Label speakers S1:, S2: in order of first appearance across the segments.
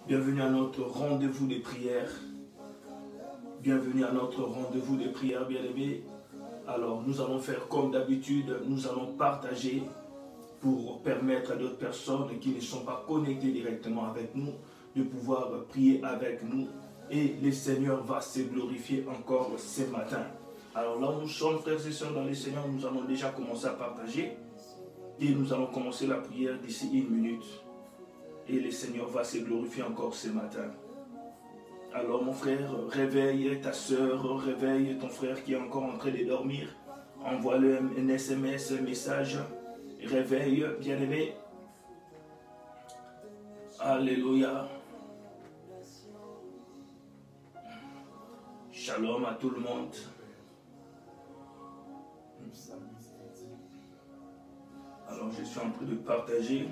S1: Bienvenue à notre rendez-vous de prière. Bienvenue à notre rendez-vous de prière, bien-aimés. Alors, nous allons faire comme d'habitude, nous allons partager pour permettre à d'autres personnes qui ne sont pas connectées directement avec nous de pouvoir prier avec nous. Et le Seigneur va se glorifier encore ce matin. Alors là où nous sommes, frères et sœurs, dans le Seigneur, nous allons déjà commencer à partager. Et nous allons commencer la prière d'ici 1 minute. Et le Seigneur va se glorifier encore ce matin. Alors mon frère, réveille ta soeur, réveille ton frère qui est encore en train de dormir. Envoie-le un SMS, un message. Réveille, bien-aimé. Alléluia. Shalom à tout le monde. Alors je suis en train de partager.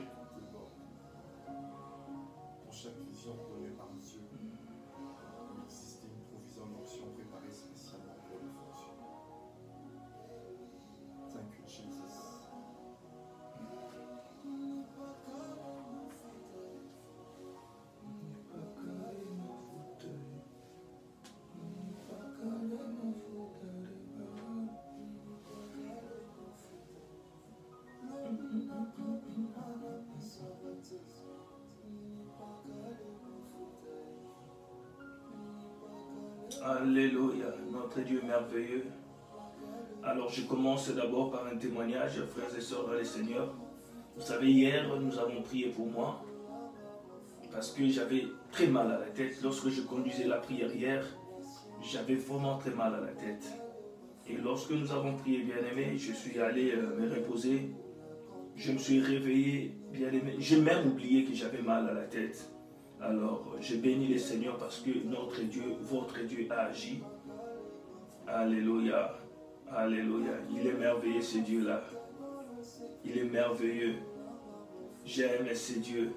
S2: Pour chaque vision donnée par Dieu, il existait une provision d'onction préparée spécialement pour les fonctions. Thank you, Jesus.
S1: Alléluia, notre Dieu merveilleux. Alors je commence d'abord par un témoignage, frères et sœurs dans le Seigneur. Vous savez, hier, nous avons prié pour moi parce que j'avais très mal à la tête. Lorsque je conduisais la prière hier, j'avais vraiment très mal à la tête. Et lorsque nous avons prié, bien-aimé, je suis allé me reposer. Je me suis réveillé, bien-aimé. J'ai même oublié que j'avais mal à la tête. Alors, je bénis le Seigneur parce que notre Dieu, votre Dieu a agi. Alléluia. Alléluia. Il est merveilleux, ce Dieu-là. Il est merveilleux. J'aime ce Dieu.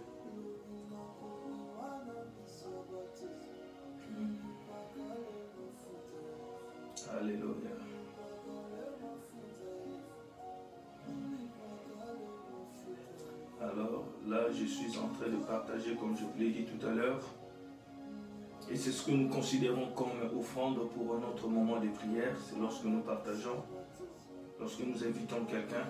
S1: Alléluia. Alors là, je suis en train de partager, comme je vous l'ai dit tout à l'heure. Et c'est ce que nous considérons comme offrande pour notre moment de prière. C'est lorsque nous partageons, lorsque nous invitons quelqu'un.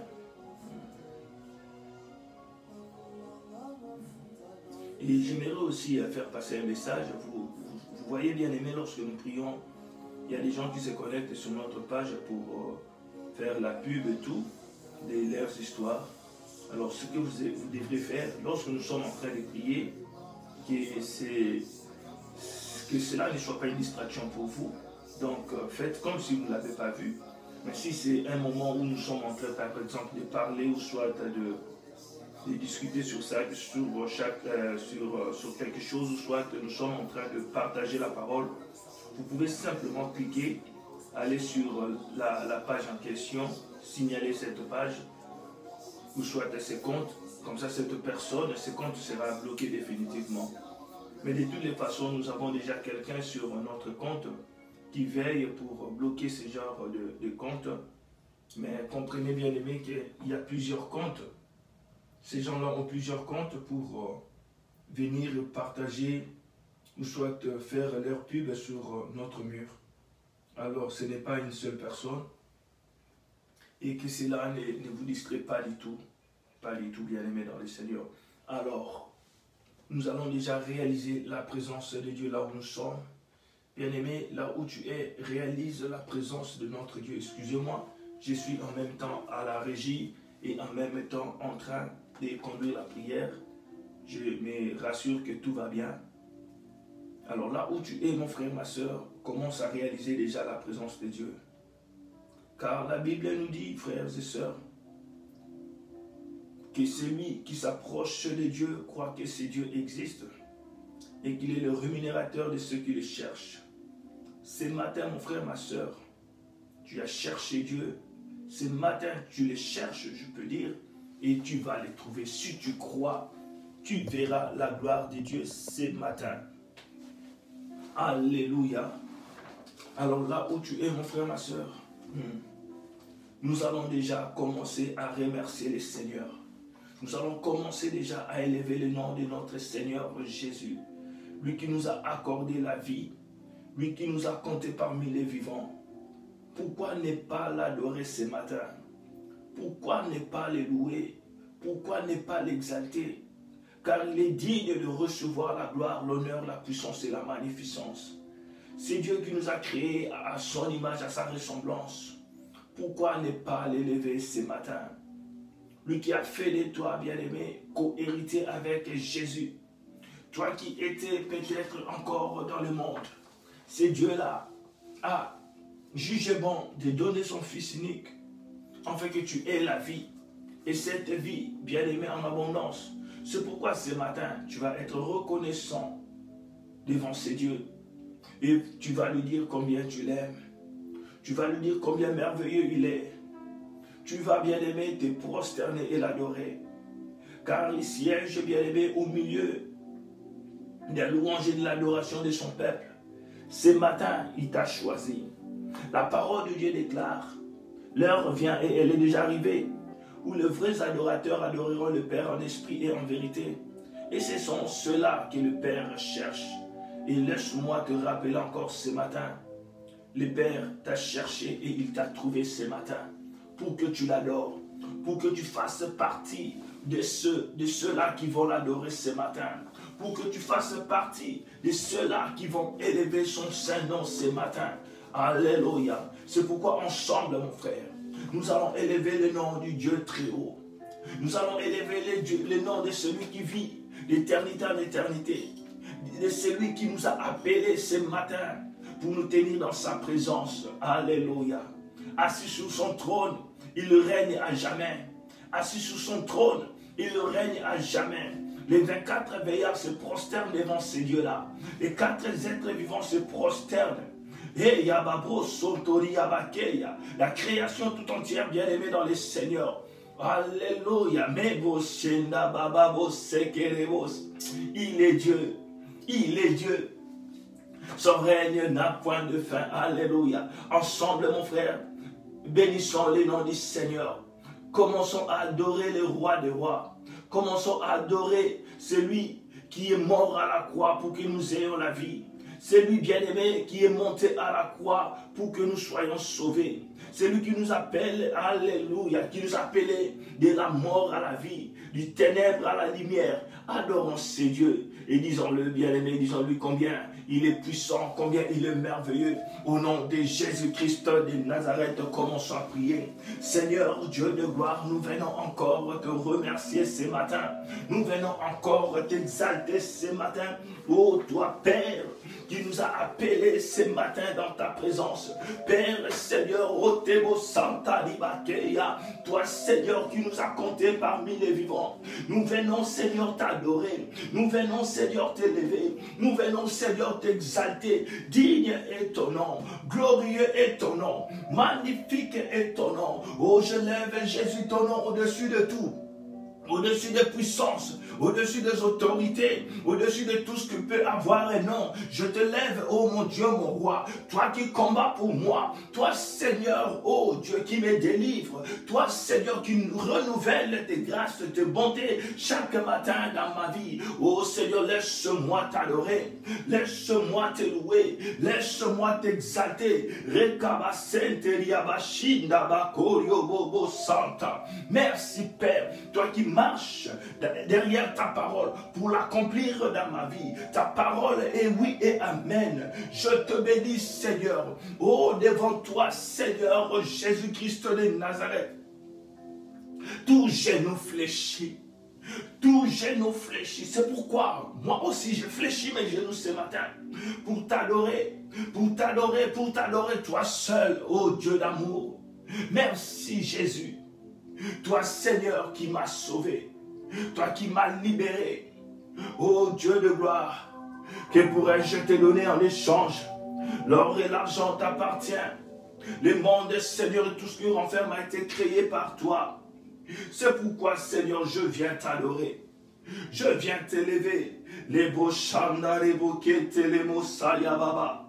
S1: Et j'aimerais aussi faire passer un message. Vous voyez, bien aimé, lorsque nous prions, il y a des gens qui se connectent sur notre page pour faire la pub et tout, de leurs histoires. Alors ce que vous devrez faire, lorsque nous sommes en train de prier, que cela ne soit pas une distraction pour vous. Donc faites comme si vous ne l'avez pas vu. Mais si c'est un moment où nous sommes en train, par exemple, de parler ou soit de discuter sur ça, sur quelque chose, ou soit nous sommes en train de partager la parole, vous pouvez simplement cliquer, aller sur la page en question, signaler cette page, ou soit ses comptes, comme ça cette personne, ses comptes sera bloqué définitivement. Mais de toutes les façons, nous avons déjà quelqu'un sur notre compte qui veille pour bloquer ce genre de comptes. Mais comprenez bien aimé qu'il y a plusieurs comptes. Ces gens-là ont plusieurs comptes pour venir partager ou soit faire leur pub sur notre mur. Alors ce n'est pas une seule personne. Et que cela ne vous distrait pas du tout, bien aimé dans le Seigneur. Alors, nous allons déjà réaliser la présence de Dieu là où nous sommes. Bien aimé, là où tu es, réalise la présence de notre Dieu. Excusez-moi, je suis en même temps à la régie et en même temps en train de conduire la prière. Je me rassure que tout va bien. Alors là où tu es, mon frère, ma soeur, commence à réaliser déjà la présence de Dieu. Car la Bible nous dit, frères et sœurs, que celui qui s'approche de Dieu croit que ce Dieu existe et qu'il est le rémunérateur de ceux qui le cherchent. Ce matin, mon frère, ma soeur, tu as cherché Dieu. Ce matin, tu le cherches, je peux dire, et tu vas le trouver. Si tu crois, tu verras la gloire de Dieu ce matin. Alléluia. Alors là où tu es, mon frère, ma soeur, nous allons déjà commencer à remercier le Seigneur. Nous allons commencer déjà à élever le nom de notre Seigneur Jésus. lui qui nous a accordé la vie, lui qui nous a comptés parmi les vivants. Pourquoi ne pas l'adorer ce matin? Pourquoi ne pas le louer? Pourquoi ne pas l'exalter? Car il est digne de recevoir la gloire, l'honneur, la puissance et la magnificence. C'est Dieu qui nous a créés à son image, à sa ressemblance. Pourquoi ne pas l'élever ce matin? Lui qui a fait de toi, bien-aimé, co-héritier avec Jésus. Toi qui étais peut-être encore dans le monde. C'est Dieu-là a jugé bon de donner son Fils unique, afin que tu aies la vie. Et cette vie, bien-aimé, en abondance. C'est pourquoi ce matin, tu vas être reconnaissant devant ces dieux. Et tu vas lui dire combien tu l'aimes. Tu vas lui dire combien merveilleux il est. Tu vas, bien-aimé, te prosterner et l'adorer. Car il siège, bien-aimé, au milieu des louanges et de l'adoration de son peuple. Ce matin, il t'a choisi. La parole de Dieu déclare, l'heure vient et elle est déjà arrivée, où les vrais adorateurs adoreront le Père en esprit et en vérité. Et ce sont ceux-là que le Père cherche. Et laisse-moi te rappeler encore ce matin, le Père t'a cherché et il t'a trouvé ce matin pour que tu l'adores, pour que tu fasses partie de ceux-là qui vont l'adorer ce matin, pour que tu fasses partie de ceux-là qui vont élever son Saint-Nom ce matin. Alléluia. C'est pourquoi ensemble, mon frère, nous allons élever le nom du Dieu très haut. Nous allons élever le nom de celui qui vit d'éternité en éternité, de celui qui nous a appelés ce matin pour nous tenir dans sa présence. Alléluia. Assis sur son trône, il règne à jamais. Assis sur son trône, il règne à jamais. Les 24 veillards se prosternent devant ces dieux-là. Les 4 êtres vivants se prosternent. Et Yababo Sotori Yabakeya, la création tout entière bien-aimée dans les Seigneurs. Alléluia. Il est Dieu. Il est Dieu. Son règne n'a point de fin. Alléluia. Ensemble, mon frère, bénissons le nom du Seigneur. Commençons à adorer le roi des rois. Commençons à adorer celui qui est mort à la croix pour que nous ayons la vie. C'est lui bien-aimé qui est monté à la croix pour que nous soyons sauvés. C'est lui qui nous appelle, alléluia, qui nous appelait de la mort à la vie, du ténèbre à la lumière. Adorons ces dieux et disons-le bien-aimé, disons-lui combien il est puissant, combien il est merveilleux. Au nom de Jésus-Christ de Nazareth, commençons à prier. Seigneur, Dieu de gloire, nous venons encore te remercier ce matin. Nous venons encore t'exalter ce matin. Oh, toi, Père, qui nous a appelés ce matin dans ta présence. Père, Seigneur, Otebo Santa Libakeya, toi, Seigneur, qui nous a comptés parmi les vivants. Nous venons, Seigneur, t'adorer. Nous venons, Seigneur, t'élever. Nous venons, Seigneur, t'exalter. Digne est ton nom. Glorieux est ton nom. Magnifique est ton nom. Oh, je lève, Jésus, ton nom au-dessus de tout. Au-dessus des puissances, au-dessus des autorités, au-dessus de tout ce que peut avoir un nom. Je te lève, oh mon Dieu, mon roi, toi qui combats pour moi, toi Seigneur, oh Dieu qui me délivre, toi Seigneur qui renouvelle tes grâces, tes bontés chaque matin dans ma vie. Oh Seigneur, laisse-moi t'adorer, laisse-moi te louer, laisse-moi t'exalter. Merci Père, toi qui marche derrière ta parole pour l'accomplir dans ma vie. Ta parole est oui et amen. Je te bénis Seigneur. Oh, devant toi Seigneur Jésus-Christ de Nazareth. Tout genou fléchit. Tout genou fléchit. C'est pourquoi moi aussi je fléchis mes genoux ce matin pour t'adorer, pour t'adorer, pour t'adorer toi seul, ô Dieu d'amour. Merci Jésus. Toi Seigneur qui m'as sauvé, toi qui m'as libéré, ô Dieu de gloire, que pourrais-je te donner en échange? L'or et l'argent t'appartiennent. Le monde, Seigneur, et tout ce qui renferme a été créé par toi. C'est pourquoi, Seigneur, je viens t'adorer. Je viens t'élever. Les beaux chanda, les bouquets, les moussaya baba.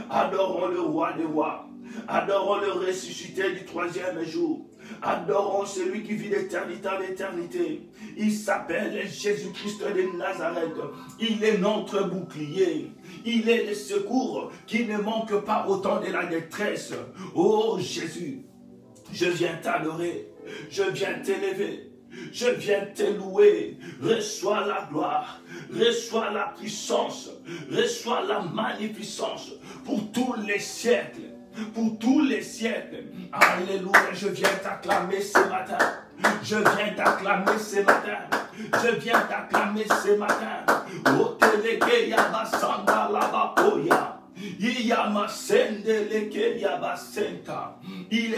S1: Adorons le roi des rois. Adorons le ressuscité du 3e jour. Adorons celui qui vit d'éternité en éternité. Il s'appelle Jésus-Christ de Nazareth. Il est notre bouclier. Il est le secours qui ne manque pas au temps de la détresse. Oh Jésus, je viens t'adorer. Je viens t'élever. Je viens te louer. Reçois la gloire. Reçois la puissance. Reçois la magnificence pour tous les siècles. Pour tous les siècles. Alléluia, je viens t'acclamer ce matin. Je viens t'acclamer ce matin. Je viens t'acclamer ce matin. O teleke yabasanda labakoya. Iyamasende yabasenta. Il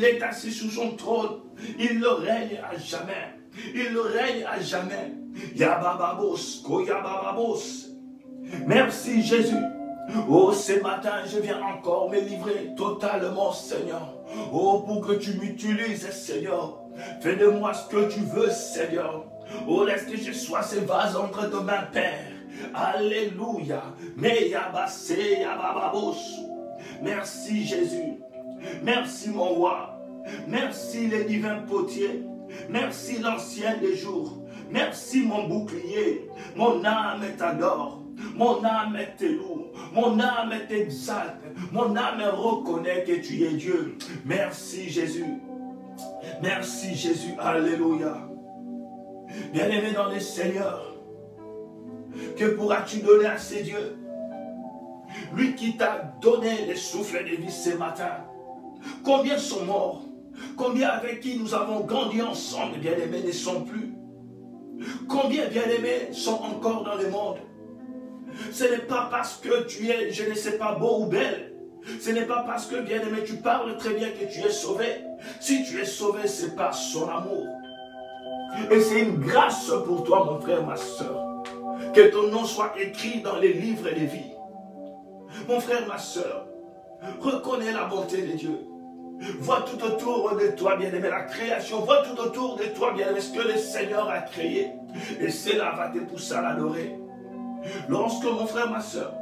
S1: est assis sur son trône. Il le règne à jamais. Il le règne à jamais. Yabababos, koyabababos. Merci Jésus. Oh, ce matin, je viens encore me livrer totalement, Seigneur. Oh, pour que tu m'utilises, Seigneur. Fais de moi ce que tu veux, Seigneur. Oh, laisse que je sois ce vase entre tes mains, Père. Alléluia. Merci, Jésus. Merci, mon roi. Merci, les divins potiers. Merci, l'ancien des jours. Merci, mon bouclier. Mon âme t'adore. Mon âme te loue, mon âme t'exalte, mon âme reconnaît que tu es Dieu. Merci Jésus, merci Jésus, alléluia. Bien-aimé dans le Seigneur, que pourras-tu donner à ces dieux? Lui qui t'a donné le souffle de vie ce matin. Combien sont morts? Combien avec qui nous avons grandi ensemble, bien-aimés, ne sont plus? Combien, bien-aimés, sont encore dans le monde? Ce n'est pas parce que tu es, je ne sais pas, beau ou belle. Ce n'est pas parce que, bien-aimé, tu parles très bien que tu es sauvé. Si tu es sauvé, c'est par son amour. Et c'est une grâce pour toi, mon frère, ma soeur. Que ton nom soit écrit dans les livres de vie. Mon frère, ma soeur, reconnais la bonté de Dieu. Vois tout autour de toi, bien-aimé, la création. Vois tout autour de toi, bien-aimé, ce que le Seigneur a créé. Et cela va te pousser à l'adorer. Lorsque, mon frère, ma soeur,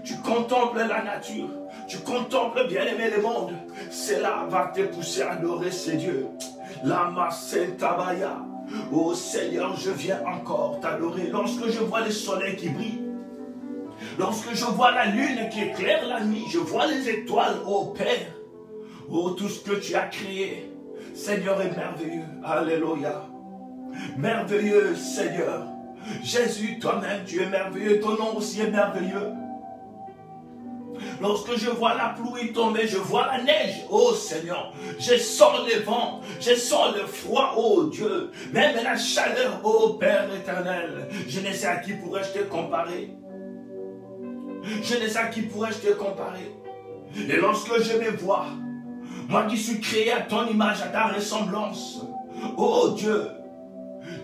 S1: tu contemples la nature, tu contemples, bien-aimé, le monde, cela va te pousser à adorer ces dieux. Lama Sentabaya. Oh Seigneur, je viens encore t'adorer. Lorsque je vois le soleil qui brille, lorsque je vois la lune qui éclaire la nuit, je vois les étoiles, oh Père. Oh, tout ce que tu as créé, Seigneur, est merveilleux. Alléluia. Merveilleux, Seigneur. Jésus, toi-même, tu es merveilleux. Ton nom aussi est merveilleux. Lorsque je vois la pluie tomber, je vois la neige. Oh Seigneur, je sens le vent, je sens le froid, oh Dieu. Même la chaleur, oh Père éternel. Je ne sais à qui pourrais-je te comparer. Je ne sais à qui pourrais-je te comparer. Et lorsque je me vois, moi qui suis créé à ton image, à ta ressemblance, oh Dieu,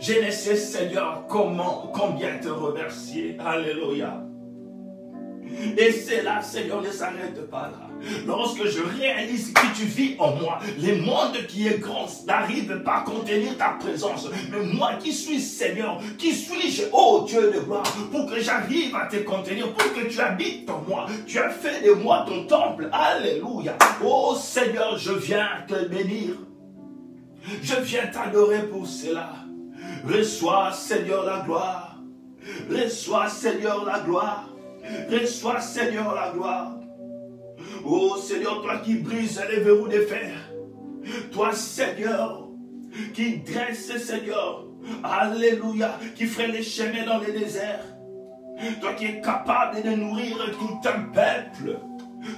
S1: je ne sais, Seigneur, combien te remercier. Alléluia. Et c'est là, Seigneur, ne s'arrête pas là. Lorsque je réalise que tu vis en moi, le monde qui est grand n'arrive pas à contenir ta présence. Mais moi qui suis, Seigneur, qui suis-je, oh Dieu de gloire, pour que j'arrive à te contenir, pour que tu habites en moi. Tu as fait de moi ton temple. Alléluia. Oh Seigneur, je viens te bénir. Je viens t'adorer pour cela. Reçois, Seigneur, la gloire. Reçois, Seigneur, la gloire. Reçois, Seigneur, la gloire. Oh, Seigneur, toi qui brises les verrous de fer. Toi, Seigneur, qui dresse, Seigneur. Alléluia, qui ferait les chemins dans les déserts. Toi qui es capable de nourrir tout un peuple.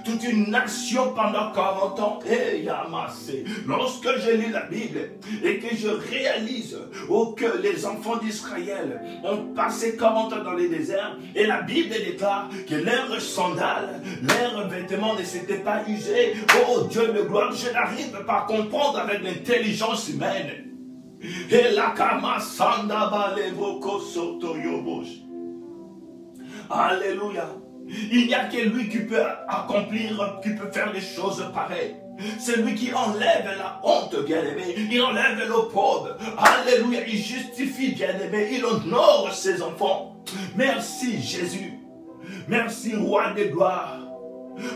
S1: Toute une nation pendant 40 ans. Et Yamassé. Lorsque je lis la Bible et que je réalise que les enfants d'Israël ont passé 40 ans dans les déserts, et la Bible déclare que leurs sandales, leurs vêtements ne s'étaient pas usés. Oh Dieu de gloire, je n'arrive pas à comprendre avec l'intelligence humaine. Et la Kamasanda Balevoko Sotoyobosh. Alléluia. Il n'y a que lui qui peut accomplir, qui peut faire des choses pareilles. C'est lui qui enlève la honte, bien-aimé. Il enlève le pauvre. Alléluia. Il justifie, bien-aimé. Il honore ses enfants. Merci, Jésus. Merci, roi de gloire.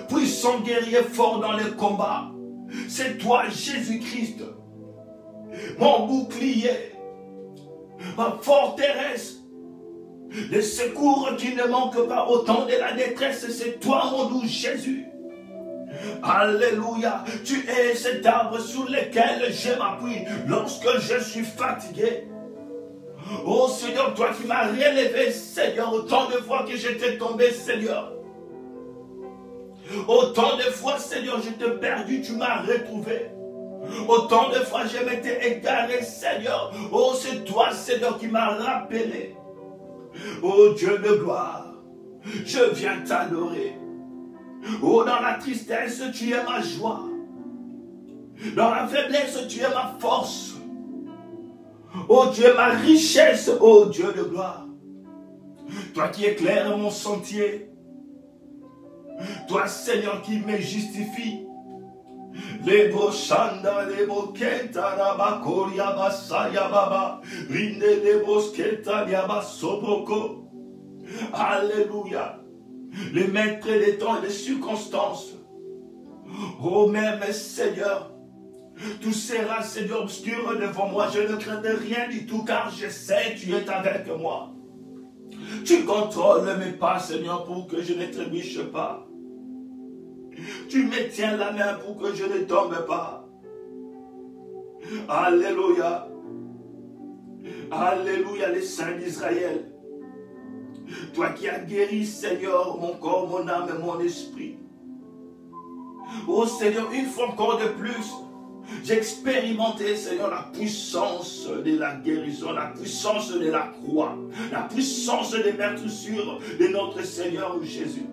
S1: Puissant guerrier fort dans les combats. C'est toi, Jésus-Christ, mon bouclier, ma forteresse, le secours qui ne manque pas au temps de la détresse. C'est toi, mon doux Jésus. Alléluia. Tu es cet arbre sur lequel je m'appuie lorsque je suis fatigué. Oh Seigneur, toi qui m'as relevé, Seigneur, autant de fois que j'étais tombé, Seigneur. Autant de fois, Seigneur, j'étais perdu, tu m'as retrouvé. Autant de fois, je m'étais égaré, Seigneur. Oh, c'est toi, Seigneur, qui m'as rappelé. Oh Dieu de gloire, je viens t'adorer. Oh, dans la tristesse, tu es ma joie. Dans la faiblesse, tu es ma force. Oh, tu es ma richesse, oh Dieu de gloire. Toi qui éclaires mon sentier. Toi, Seigneur, qui me justifie. Les brochanda, les boketa, rabakoria, basaya, baba. Rinde, les brosketa, yaba, soboko. Alléluia. Les maîtres des temps et des circonstances. Oh, même Seigneur, tout sera, Seigneur, obscur devant moi. Je ne crains de rien du tout, car je sais que tu es avec moi. Tu contrôles mes pas, Seigneur, pour que je ne trébuche pas. Tu me tiens la main pour que je ne tombe pas. Alléluia. Alléluia, les saints d'Israël. Toi qui as guéri, Seigneur, mon corps, mon âme et mon esprit. Oh Seigneur, une fois encore de plus, j'ai expérimenté, Seigneur, la puissance de la guérison, la puissance de la croix, la puissance des meurtrissures de notre Seigneur Jésus.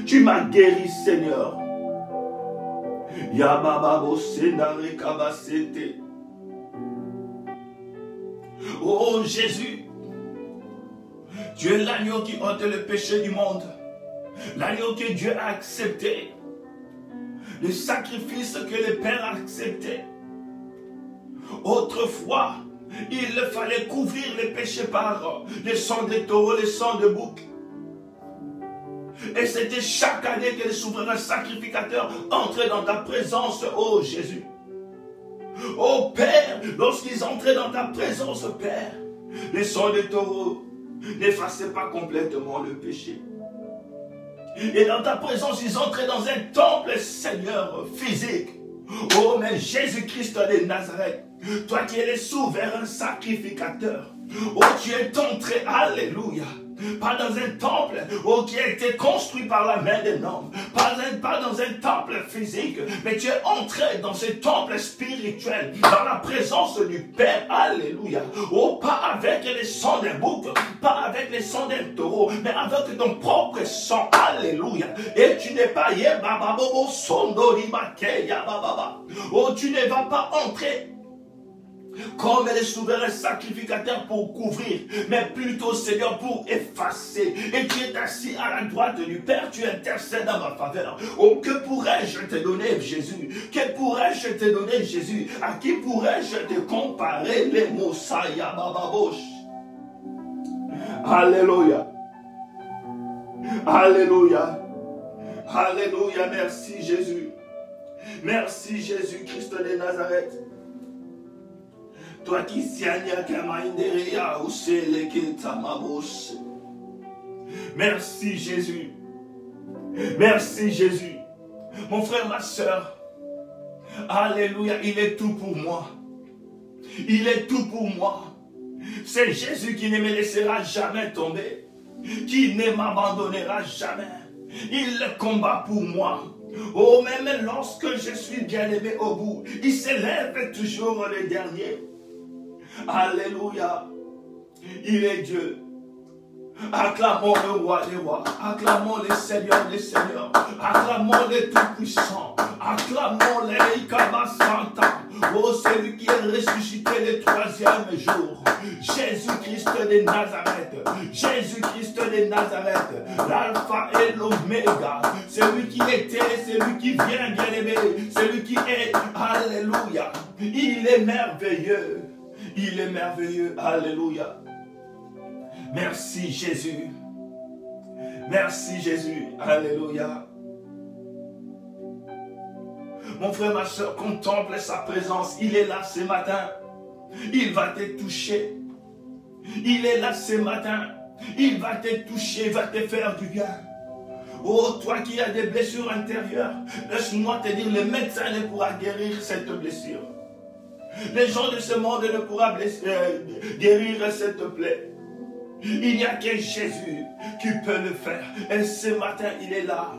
S1: Tu m'as guéri, Seigneur. Yabababo senare kabasete. Oh Jésus, tu es l'agneau qui ôte le péché du monde. L'agneau que Dieu a accepté. Le sacrifice que le Père a accepté. Autrefois, il fallait couvrir les péchés par le sang des taureaux, le sang de bouc. Et c'était chaque année que le souverain sacrificateur entrait dans ta présence, oh Jésus. Oh Père, lorsqu'ils entraient dans ta présence, Père, le sang des taureaux n'effaçait pas complètement le péché. Et dans ta présence, ils entraient dans un temple, Seigneur, physique. Oh, mais Jésus-Christ de Nazareth, toi qui es le souverain sacrificateur, oh, tu es entré, alléluia, pas dans un temple, oh, qui a été construit par la main d'un homme, pas dans un temple physique, mais tu es entré dans ce temple spirituel, dans la présence du Père, alléluia, oh, pas avec le sang d'un bouc, pas avec le sang d'un taureau, mais avec ton propre sang, alléluia, et tu n'es pas, oh, tu ne vas pas entrer comme le souverain sacrificateur pour couvrir, mais plutôt, Seigneur, pour effacer. Et tu es assis à la droite du Père, tu intercèdes en ma faveur. Oh, que pourrais-je te donner, Jésus? Que pourrais-je te donner, Jésus? À qui pourrais-je te comparer? Les Mosaya Bababosh. Alléluia. Alléluia. Alléluia. Merci, Jésus. Merci, Jésus-Christ de Nazareth. Toi qui merci Jésus. Merci Jésus. Mon frère, ma soeur. Alléluia. Il est tout pour moi. Il est tout pour moi. C'est Jésus qui ne me laissera jamais tomber. Qui ne m'abandonnera jamais. Il combat pour moi. Oh, même lorsque je suis bien aimé au bout, il s'élève toujours le dernier. Alléluia. Il est Dieu. Acclamons le roi des rois. Acclamons le Seigneur des seigneurs. Acclamons le Tout-Puissant. Acclamons le Ikaba Santa. Oh, celui qui est ressuscité le troisième jour. Jésus-Christ de Nazareth. Jésus-Christ de Nazareth. L'alpha et l'oméga. Celui qui était, celui qui vient, bien-aimé. Celui qui est. Alléluia. Il est merveilleux. Il est merveilleux. Alléluia. Merci Jésus. Merci Jésus. Alléluia. Mon frère, ma soeur, contemple sa présence. Il est là ce matin. Il va te toucher. Il est là ce matin. Il va te toucher, il va te faire du bien. Oh, toi qui as des blessures intérieures, laisse-moi te dire, le médecin ne pourra guérir cette blessure. Les gens de ce monde ne pourront guérir cette plaie. Il n'y a que Jésus qui peut le faire. Et ce matin, il est là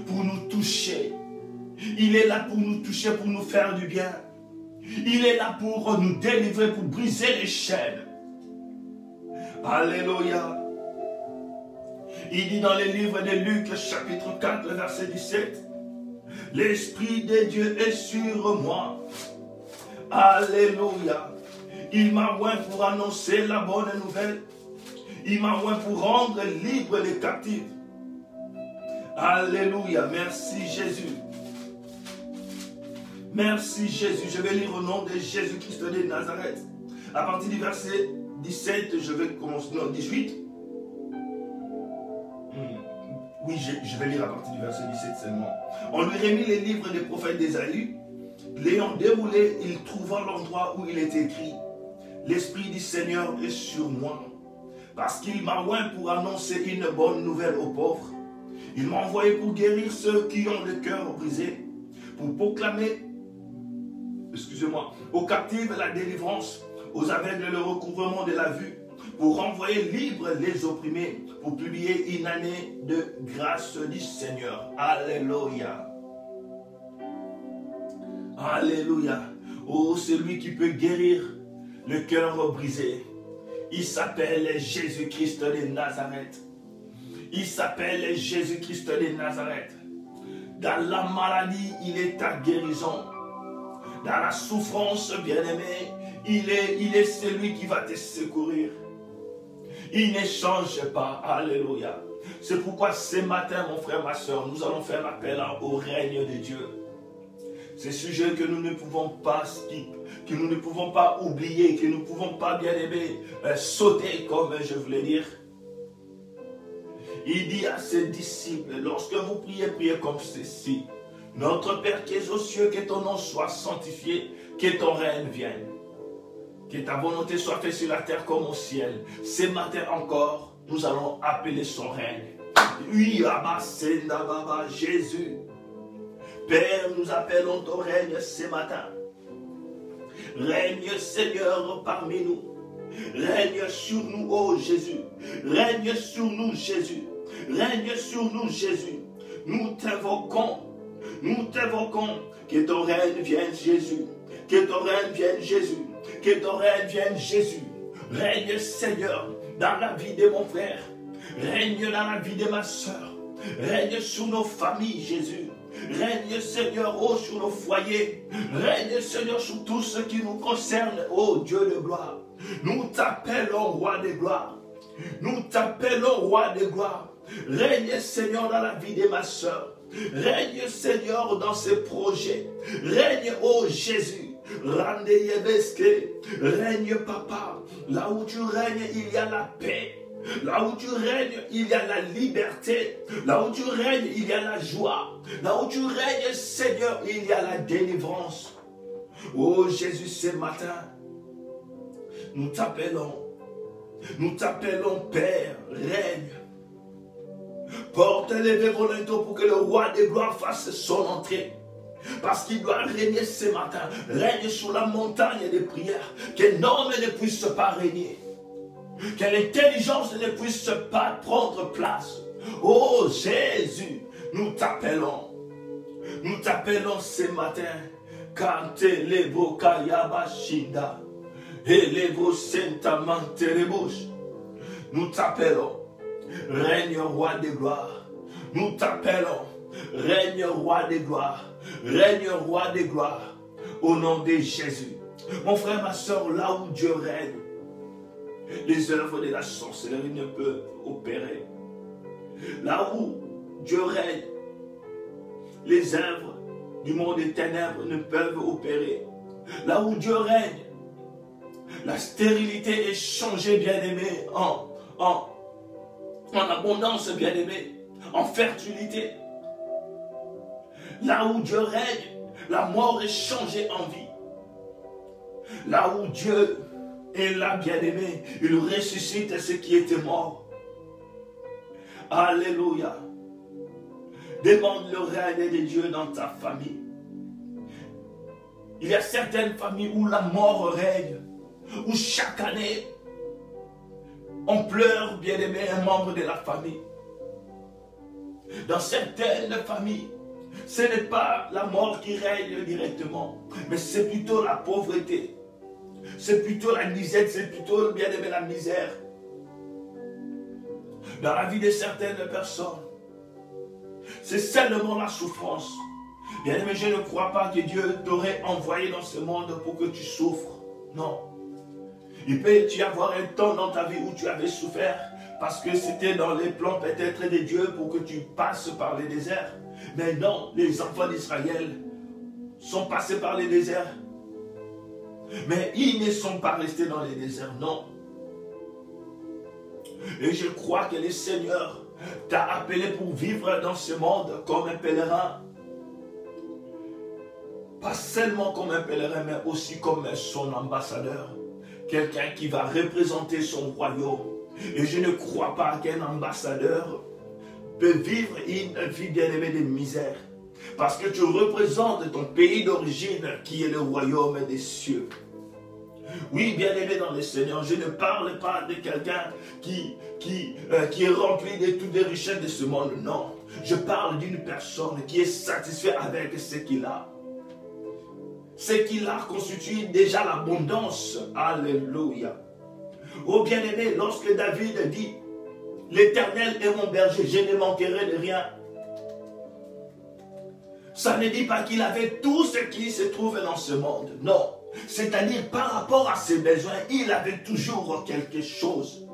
S1: pour nous toucher. Il est là pour nous toucher, pour nous faire du bien. Il est là pour nous délivrer, pour briser les chaînes. Alléluia. Il dit dans le livre de Luc, chapitre 4, verset 17, « L'Esprit de Dieu est sur moi. » Alléluia. Il m'a oint pour annoncer la bonne nouvelle. Il m'a oint pour rendre libre les captifs. Alléluia. Merci Jésus. Merci Jésus. Je vais lire au nom de Jésus-Christ de Nazareth. À partir du verset 17, je vais commencer, non, 18. Oui, je vais lire à partir du verset 17 seulement. On lui remit les livres des prophètes d'Ésaïe. L'ayant déroulé, il trouva l'endroit où il est écrit « L'Esprit du Seigneur est sur moi, parce qu'il m'a oint pour annoncer une bonne nouvelle aux pauvres. Il m'a envoyé pour guérir ceux qui ont le cœur brisé, pour proclamer, excusez-moi, aux captifs la délivrance, aux aveugles le recouvrement de la vue, pour renvoyer libres les opprimés, pour publier une année de grâce du Seigneur. » Alléluia. Alléluia. Oh, celui qui peut guérir le cœur brisé. Il s'appelle Jésus-Christ de Nazareth. Il s'appelle Jésus-Christ de Nazareth. Dans la maladie, il est ta guérison. Dans la souffrance, bien-aimé, il est celui qui va te secourir. Il ne change pas. Alléluia. C'est pourquoi ce matin, mon frère, ma soeur, nous allons faire appel au règne de Dieu. Ces sujets que nous ne pouvons pas skip, que nous ne pouvons pas oublier, que nous ne pouvons pas, bien aimé, sauter, comme je voulais dire. Il dit à ses disciples, lorsque vous priez, priez comme ceci. Notre Père qui es aux cieux, que ton nom soit sanctifié, que ton règne vienne. Que ta volonté soit faite sur la terre comme au ciel. Ce matin encore, nous allons appeler son règne. Oui, Abba, Senda, Baba, Jésus. Père, nous appelons ton règne ce matin. Règne Seigneur parmi nous. Règne sur nous, ô Jésus. Règne sur nous, Jésus. Règne sur nous, Jésus. Nous t'invoquons. Nous t'invoquons. Que ton règne vienne, Jésus. Que ton règne vienne, Jésus. Que ton règne vienne, Jésus. Règne Seigneur dans la vie de mon frère. Règne dans la vie de ma soeur. Règne sur nos familles, Jésus. Règne Seigneur, oh, sur nos foyers. Règne Seigneur sur tout ce qui nous concerne, oh Dieu de gloire. Nous t'appelons roi de gloire. Nous t'appelons roi de gloire. Règne Seigneur dans la vie de ma soeur. Règne Seigneur dans ses projets. Règne, oh Jésus. Règne Papa. Là où tu règnes, il y a la paix. Là où tu règnes, il y a la liberté. Là où tu règnes, il y a la joie. Là où tu règnes, Seigneur, il y a la délivrance. Oh Jésus, ce matin, nous t'appelons. Nous t'appelons Père, règne. Porte les volontés pour que le roi des gloires fasse son entrée. Parce qu'il doit régner ce matin. Règne sur la montagne des prières. Qu'un homme ne puisse pas régner. Que l'intelligence ne puisse pas prendre place. Oh Jésus, nous t'appelons. Nous t'appelons ce matin. Kante levo kayabashinda. Elevo sentamante rebouche. Nous t'appelons. Règne roi de gloire. Nous t'appelons. Règne roi de gloire. Règne roi de gloire. Au nom de Jésus. Mon frère, ma soeur, là où Dieu règne, les œuvres de la sorcellerie ne peuvent opérer. Là où Dieu règne, les œuvres du monde des ténèbres ne peuvent opérer. Là où Dieu règne, la stérilité est changée, bien-aimé, en abondance, bien-aimé, en fertilité. Là où Dieu règne, La mort est changée en vie. Là où Dieu est là, bien-aimé, il ressuscite ceux qui étaient morts. Alléluia. Demande le règne de Dieu dans ta famille. Il y a certaines familles où la mort règne, où chaque année, on pleure, bien-aimé, un membre de la famille. Dans certaines familles, ce n'est pas la mort qui règne directement, mais c'est plutôt la pauvreté. C'est plutôt la misère, c'est plutôt, bien-aimé, la misère. Dans la vie de certaines personnes, c'est seulement la souffrance. Bien-aimé, je ne crois pas que Dieu t'aurait envoyé dans ce monde pour que tu souffres. Non. Il peut y avoir un temps dans ta vie où tu avais souffert parce que c'était dans les plans peut-être de Dieu pour que tu passes par les déserts. Mais non, les enfants d'Israël sont passés par les déserts. Mais ils ne sont pas restés dans les déserts, non. Et je crois que le Seigneur t'a appelé pour vivre dans ce monde comme un pèlerin. Pas seulement comme un pèlerin, mais aussi comme son ambassadeur. Quelqu'un qui va représenter son royaume. Et je ne crois pas qu'un ambassadeur peut vivre une vie bien-aimée de misère. Parce que tu représentes ton pays d'origine qui est le royaume des cieux. Oui, bien-aimé dans le Seigneur, je ne parle pas de quelqu'un qui est rempli de toutes les richesses de ce monde. Non, je parle d'une personne qui est satisfaite avec ce qu'il a. Ce qu'il a constitue déjà l'abondance. Alléluia. Oh bien-aimé, lorsque David dit, l'Éternel est mon berger, je ne manquerai de rien. Ça ne dit pas qu'il avait tout ce qui se trouve dans ce monde. Non. C'est-à-dire par rapport à ses besoins, il avait toujours quelque chose.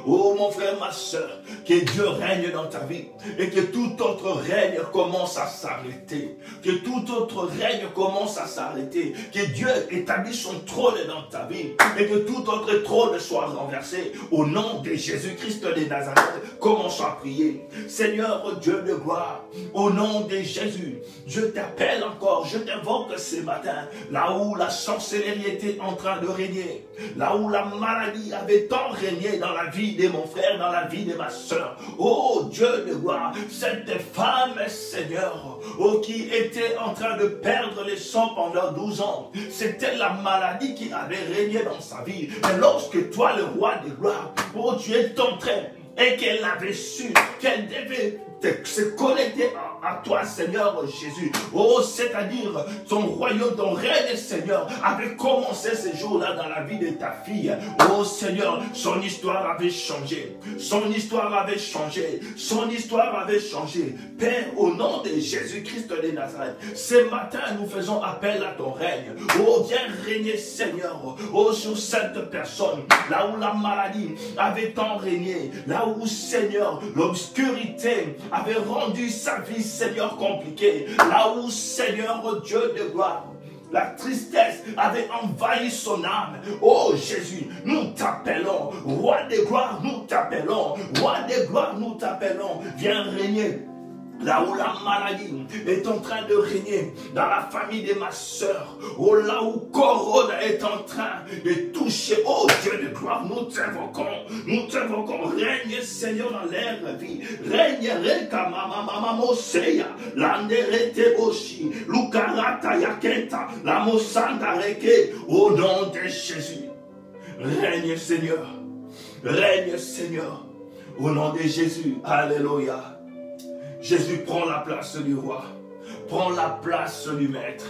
S1: Oh mon frère, ma soeur, que Dieu règne dans ta vie et que tout autre règne commence à s'arrêter. Que tout autre règne commence à s'arrêter. Que Dieu établisse son trône dans ta vie et que tout autre trône soit renversé. Au nom de Jésus-Christ de Nazareth, commençons à prier. Seigneur Dieu de gloire, au nom de Jésus, je t'appelle encore, je t'invoque ce matin, là où la sorcellerie était en train de régner, là où la maladie avait tant régné dans la vie de mon frère, dans la vie de ma soeur. Oh Dieu de gloire, cette femme, Seigneur, oh, qui était en train de perdre le sang pendant 12 ans, c'était la maladie qui avait régné dans sa vie. Mais lorsque toi, le roi de gloire, oh, tu es entré et qu'elle avait su qu'elle devait se connecter à toi, Seigneur Jésus. Oh, c'est-à-dire ton royaume, ton règne, Seigneur, avait commencé ce jour-là dans la vie de ta fille. Oh, Seigneur, son histoire avait changé. Son histoire avait changé. Son histoire avait changé. Père, au nom de Jésus-Christ de Nazareth, ce matin, nous faisons appel à ton règne. Oh, viens régner, Seigneur, oh, sur cette personne, là où la maladie avait tant régné, là où, Seigneur, l'obscurité avait rendu sa vie, Seigneur, compliquée. Là où, Seigneur, Dieu de gloire, la tristesse avait envahi son âme. Oh Jésus, nous t'appelons. Roi de gloire, nous t'appelons. Roi de gloire, nous t'appelons. Viens régner. Là où la maladie est en train de régner dans la famille de ma soeur. Oh, là où Corona est en train de toucher. Oh Dieu de gloire, nous t'invoquons. Nous t'invoquons. Règne, Seigneur, dans leur vie. Règne, reka mama moseya. Landerete boshi. Lukarata yakenta. La mosanda reke. Au nom de Jésus. Règne, Seigneur. Règne, Seigneur. Au nom de Jésus. Alléluia. Jésus prend la place du roi, prend la place du maître,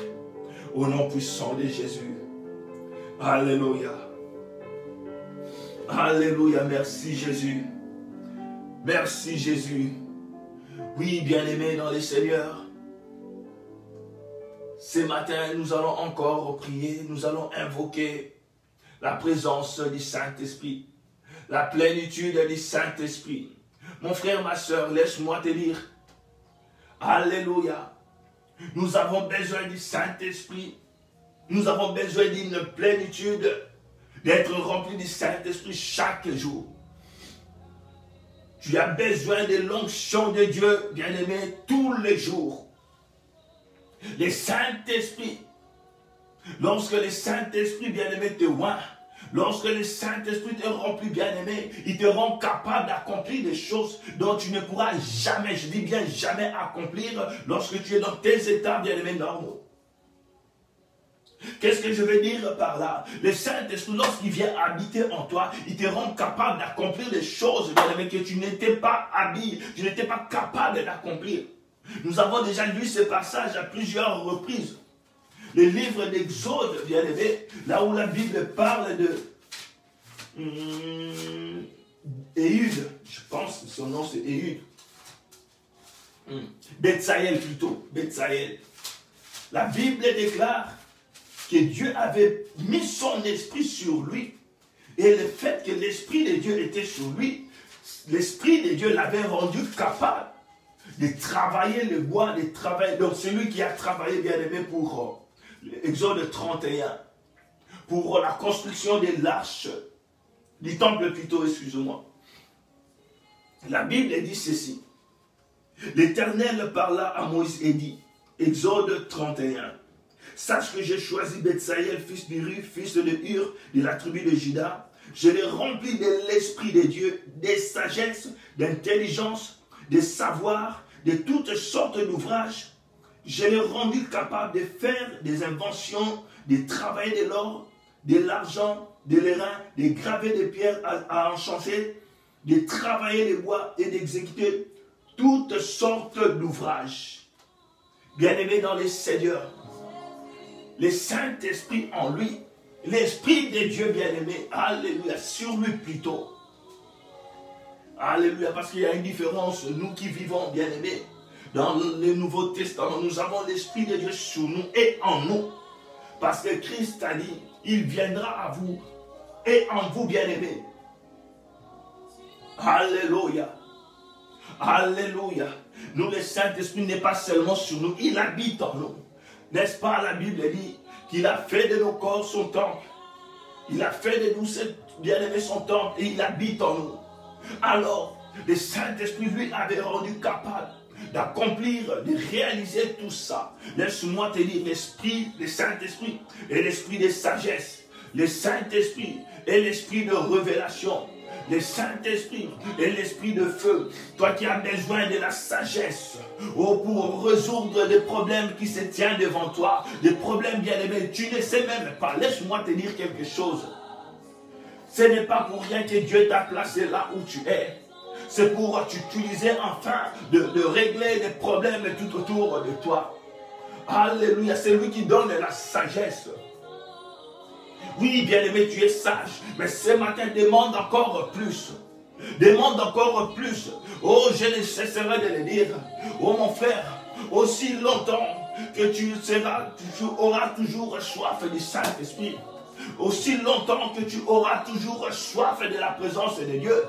S1: au nom puissant de Jésus. Alléluia. Alléluia, merci Jésus. Merci Jésus. Oui, bien-aimés dans le Seigneur, ce matin, nous allons encore prier, nous allons invoquer la présence du Saint-Esprit, la plénitude du Saint-Esprit. Mon frère, ma soeur, laisse-moi te dire, alléluia, nous avons besoin du Saint-Esprit, nous avons besoin d'une plénitude, d'être rempli du Saint-Esprit chaque jour. Tu as besoin de l'onction de Dieu, bien-aimé, tous les jours. Le Saint-Esprit, lorsque le Saint-Esprit bien-aimé te oint, lorsque le Saint-Esprit te remplit bien-aimé, il te rend capable d'accomplir des choses dont tu ne pourras jamais, je dis bien jamais accomplir lorsque tu es dans tes états bien-aimés normaux. Qu'est-ce que je veux dire par là? Le Saint-Esprit, lorsqu'il vient habiter en toi, il te rend capable d'accomplir des choses bien-aimé, que tu n'étais pas habile, tu n'étais pas capable d'accomplir. Nous avons déjà lu ce passage à plusieurs reprises. Le livre d'Exode, bien-aimé, là où la Bible parle de Éhud, je pense que son nom c'est Éhud. Betsaël plutôt, Betsaël. La Bible déclare que Dieu avait mis son esprit sur lui. Et le fait que l'esprit de Dieu était sur lui, l'esprit de Dieu l'avait rendu capable de travailler le bois, de travailler. Donc celui qui a travaillé, bien aimé, pour Exode 31, pour la construction de l'arche, du temple plutôt, excusez-moi. La Bible dit ceci. L'Éternel parla à Moïse et dit, Exode 31, sache que j'ai choisi Betsaël, fils d'Uri, fils de Hur, de la tribu de Juda. Je l'ai rempli de l'Esprit de Dieu, de sagesse, d'intelligence, de savoir, de toutes sortes d'ouvrages. Je l'ai rendu capable de faire des inventions, de travailler de l'or, de l'argent, de l'airain, de graver des pierres à enchanter, de travailler les bois et d'exécuter toutes sortes d'ouvrages. Bien-aimé dans les Seigneurs, le Saint-Esprit en lui, l'Esprit de Dieu bien-aimé, alléluia, sur lui plutôt. Alléluia, parce qu'il y a une différence, nous qui vivons bien-aimés, dans le Nouveau Testament, nous avons l'Esprit de Dieu sur nous et en nous. Parce que Christ a dit, il viendra à vous et en vous bien-aimés. Alléluia. Alléluia. Nous, le Saint-Esprit n'est pas seulement sur nous, il habite en nous. N'est-ce pas, la Bible dit qu'il a fait de nos corps son temple. Il a fait de nous, bien-aimé, son temple et il habite en nous. Alors, le Saint-Esprit, lui, avait rendu capable d'accomplir, de réaliser tout ça. Laisse-moi te dire, l'Esprit, le Saint-Esprit et l'Esprit de sagesse, le Saint-Esprit et l'Esprit de révélation, le Saint-Esprit et l'Esprit de feu. Toi qui as besoin de la sagesse pour résoudre des problèmes qui se tiennent devant toi, des problèmes bien aimés, tu ne sais même pas. Laisse-moi te dire quelque chose. Ce n'est pas pour rien que Dieu t'a placé là où tu es. C'est pour t'utiliser afin de régler des problèmes tout autour de toi. Alléluia, c'est lui qui donne la sagesse. Oui, bien-aimé, tu es sage, mais ce matin, demande encore plus. Demande encore plus. Oh, je ne cesserai de le dire. Oh, mon frère, aussi longtemps que tu auras toujours soif du Saint-Esprit, aussi longtemps que tu auras toujours soif de la présence de Dieu,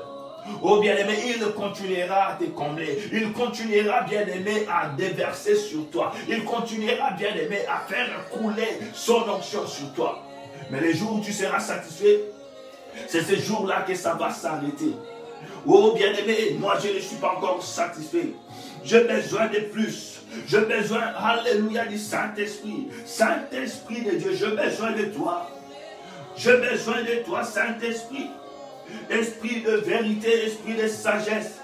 S1: oh bien-aimé, il continuera à te combler. Il continuera, bien-aimé, à déverser sur toi. Il continuera, bien-aimé, à faire couler son onction sur toi. Mais les jours où tu seras satisfait, c'est ce jour-là que ça va s'arrêter. Oh bien-aimé, moi je ne suis pas encore satisfait. J'ai besoin de plus. J'ai besoin, alléluia, du Saint-Esprit. Saint-Esprit de Dieu, j'ai besoin de toi. J'ai besoin de toi, Saint-Esprit. Esprit de vérité, esprit de sagesse,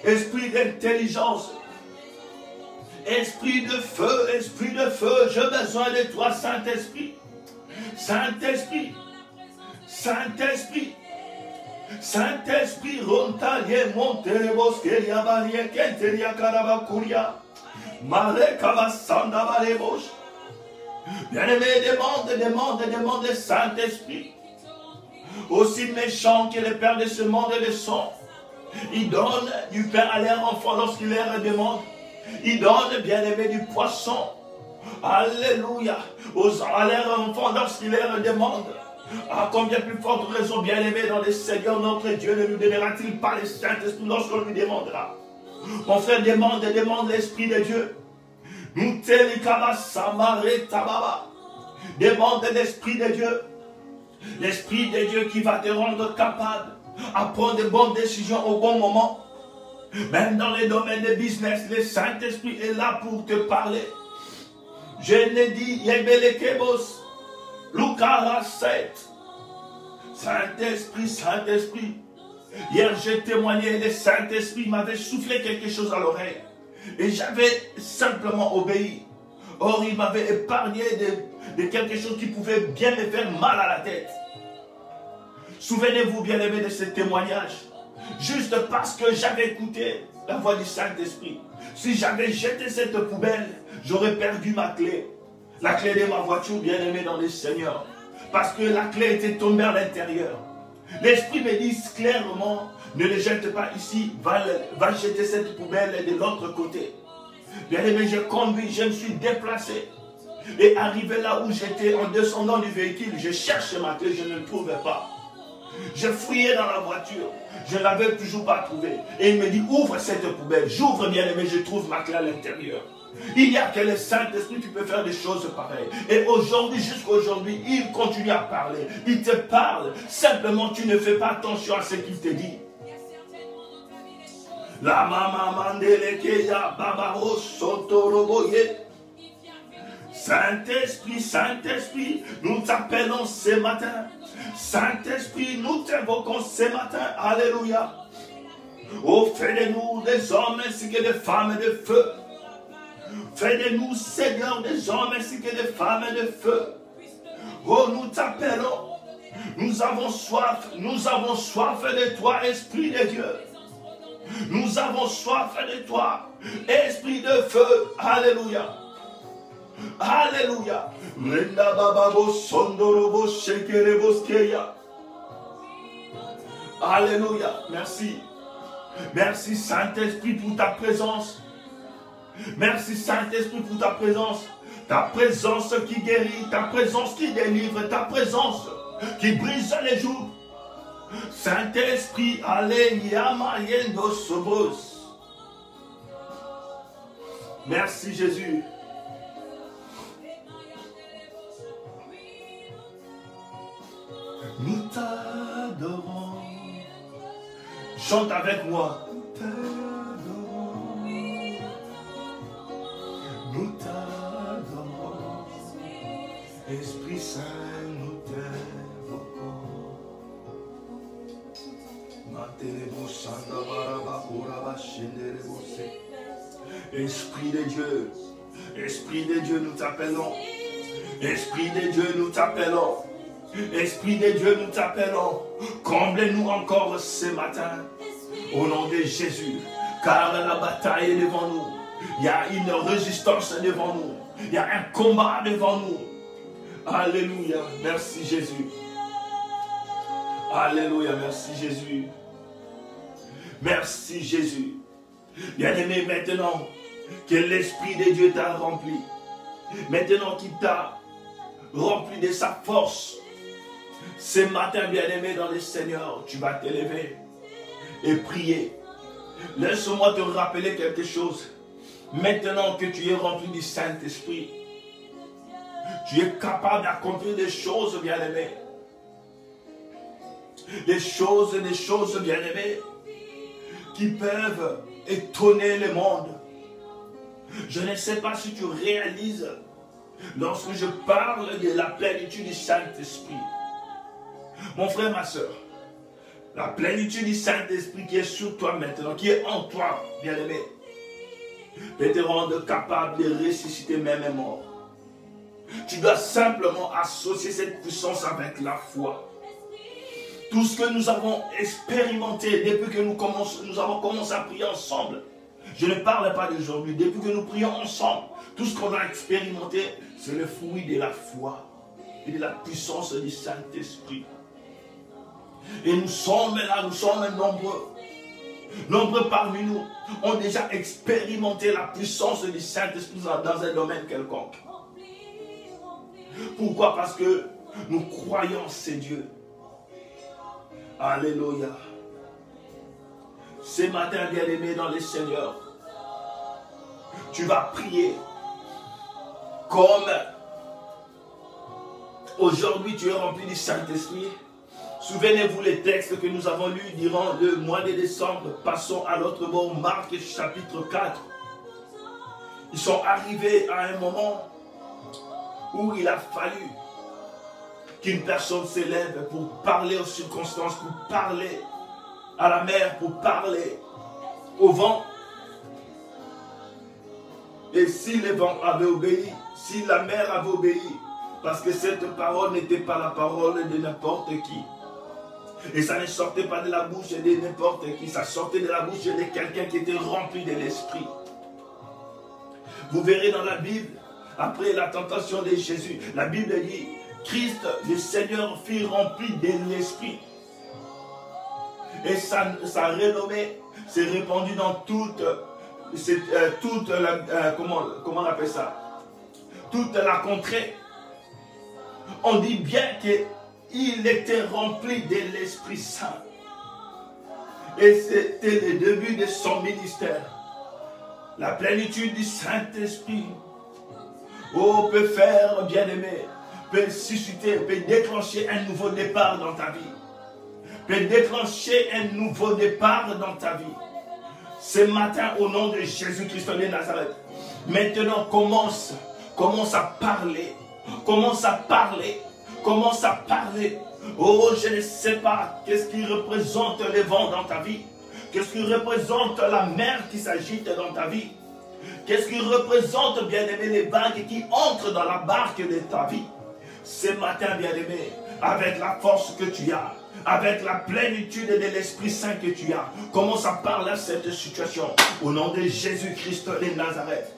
S1: esprit d'intelligence, esprit de feu, j'ai besoin de toi, Saint-Esprit. Saint-Esprit, Saint-Esprit, Saint-Esprit, Rontalier, Monterebos, Keriabaria, Kenteria, Karabakuria, Marekaba, Sandabalebos. Bien-aimé, demande le Saint-Esprit. Aussi méchant que les pères de ce monde le sont. Il donne du pain à leurs enfants lorsqu'il leur demande. Il donne, bien-aimé, du poisson. Alléluia. À leurs enfants lorsqu'il leur demande. À combien plus forte raison, bien-aimé, dans le Seigneur notre Dieu, ne nous donnera-t-il pas le Saint-Esprit lorsqu'on lui demandera? Mon frère, demande l'Esprit de Dieu. Nous télékaba samare tababa. Demande l'Esprit de Dieu. L'Esprit de Dieu qui va te rendre capable à prendre de bonnes décisions au bon moment. Même dans les domaines de business, le Saint-Esprit est là pour te parler. Je ne dis Yebelekebos, Lukara 7. Saint-Esprit, Saint-Esprit. Hier, j'ai témoigné, le Saint-Esprit m'avait soufflé quelque chose à l'oreille. Et j'avais simplement obéi. Or, il m'avait épargné de quelque chose qui pouvait bien me faire mal à la tête. Souvenez-vous, bien-aimés, de ce témoignage. Juste parce que j'avais écouté la voix du Saint-Esprit. Si j'avais jeté cette poubelle, j'aurais perdu ma clé. La clé de ma voiture, bien-aimée dans le Seigneur. Parce que la clé était tombée à l'intérieur. L'Esprit me dit clairement, ne le jette pas ici, va jeter cette poubelle de l'autre côté. Bien-aimé, je conduis, je me suis déplacé. Et arrivé là où j'étais, en descendant du véhicule, je cherchais ma clé, je ne le trouvais pas. Je fouillais dans la voiture, je ne l'avais toujours pas trouvée. Et il me dit, ouvre cette poubelle. J'ouvre, bien-aimé, je trouve ma clé à l'intérieur. Il n'y a que le Saint-Esprit qui peut faire des choses pareilles. Et aujourd'hui, jusqu'à aujourd'hui, il continue à parler. Il te parle. Simplement, tu ne fais pas attention à ce qu'il te dit. La maman mandelekeya babaro sotoroboye. Saint-Esprit, Saint-Esprit, nous t'appelons ce matin. Saint-Esprit, nous t'invoquons ce matin. Alléluia. Oh, fais de nous des hommes ainsi que des femmes de feu. Fais de nous, Seigneur, des hommes ainsi que des femmes de feu. Oh, nous t'appelons. Nous avons soif de toi, Esprit de Dieu. Nous avons soif de toi, Esprit de feu. Alléluia. Alléluia. Alléluia. Merci. Merci Saint-Esprit pour ta présence. Merci Saint-Esprit pour ta présence. Ta présence qui guérit, ta présence qui délivre, ta présence qui brise les joues. Saint-Esprit, Alléluia, Mayendo Sobos. Merci Jésus. Nous t'adorons. Chante avec moi. Nous t'adorons. Esprit Saint, nous t'invoquons. Esprit de Dieu, Esprit de Dieu, nous t'appelons. Esprit de Dieu, nous t'appelons. Esprit de Dieu, nous t'appelons. Comble-nous encore ce matin. Au nom de Jésus. Car la bataille est devant nous. Il y a une résistance devant nous. Il y a un combat devant nous. Alléluia. Merci Jésus. Alléluia. Merci Jésus. Merci Jésus. Bien-aimé, maintenant que l'Esprit de Dieu t'a rempli. Maintenant qu'il t'a rempli de sa force. Ce matin, bien-aimé dans le Seigneur, tu vas t'élever et prier. Laisse-moi te rappeler quelque chose. Maintenant que tu es rempli du Saint-Esprit, tu es capable d'accomplir des choses, bien-aimé. Des choses, bien-aimé, qui peuvent étonner le monde. Je ne sais pas si tu réalises, lorsque je parle de la plénitude du Saint-Esprit. Mon frère, ma soeur, la plénitude du Saint-Esprit qui est sur toi maintenant, qui est en toi, bien-aimé, peut te rendre capable de ressusciter même un mort. Tu dois simplement associer cette puissance avec la foi. Tout ce que nous avons expérimenté depuis que nous avons commencé à prier ensemble, je ne parle pas d'aujourd'hui, depuis que nous prions ensemble, tout ce qu'on a expérimenté, c'est le fruit de la foi et de la puissance du Saint-Esprit. Et nous sommes là, nous sommes nombreux. Nombreux parmi nous ont déjà expérimenté la puissance du Saint-Esprit dans un domaine quelconque. Pourquoi? Parce que nous croyons en ces dieux. Alléluia. Ce matin, bien-aimé dans le Seigneur, tu vas prier comme aujourd'hui tu es rempli du Saint-Esprit. Souvenez-vous les textes que nous avons lus durant le mois de décembre. Passons à l'autre bord, Marc chapitre 4. Ils sont arrivés à un moment où il a fallu qu'une personne s'élève pour parler aux circonstances, pour parler à la mer, pour parler au vent. Et si le vent avait obéi, si la mer avait obéi, parce que cette parole n'était pas la parole de n'importe qui. Et ça ne sortait pas de la bouche de n'importe qui, ça sortait de la bouche de quelqu'un qui était rempli de l'esprit. Vous verrez dans la Bible, après la tentation de Jésus, la Bible dit, Christ, le Seigneur, fut rempli de l'esprit. Et sa renommée s'est répandue dans toute la, comment on appelle ça? Toute la contrée. On dit bien qu'il était rempli de l'Esprit Saint. Et c'était le début de son ministère. La plénitude du Saint-Esprit. Oh, peut faire, bien-aimé, peut susciter, peut déclencher un nouveau départ dans ta vie. Peut déclencher un nouveau départ dans ta vie. Ce matin, au nom de Jésus-Christ de Nazareth, maintenant commence à parler. Commence à parler. Commence à parler. Oh, je ne sais pas qu'est-ce qui représente les vents dans ta vie. Qu'est-ce qui représente la mer qui s'agite dans ta vie. Qu'est-ce qui représente, bien-aimé, les vagues qui entrent dans la barque de ta vie. Ce matin, bien-aimé, avec la force que tu as, avec la plénitude de l'Esprit Saint que tu as, commence à parler à cette situation. Au nom de Jésus-Christ de Nazareth.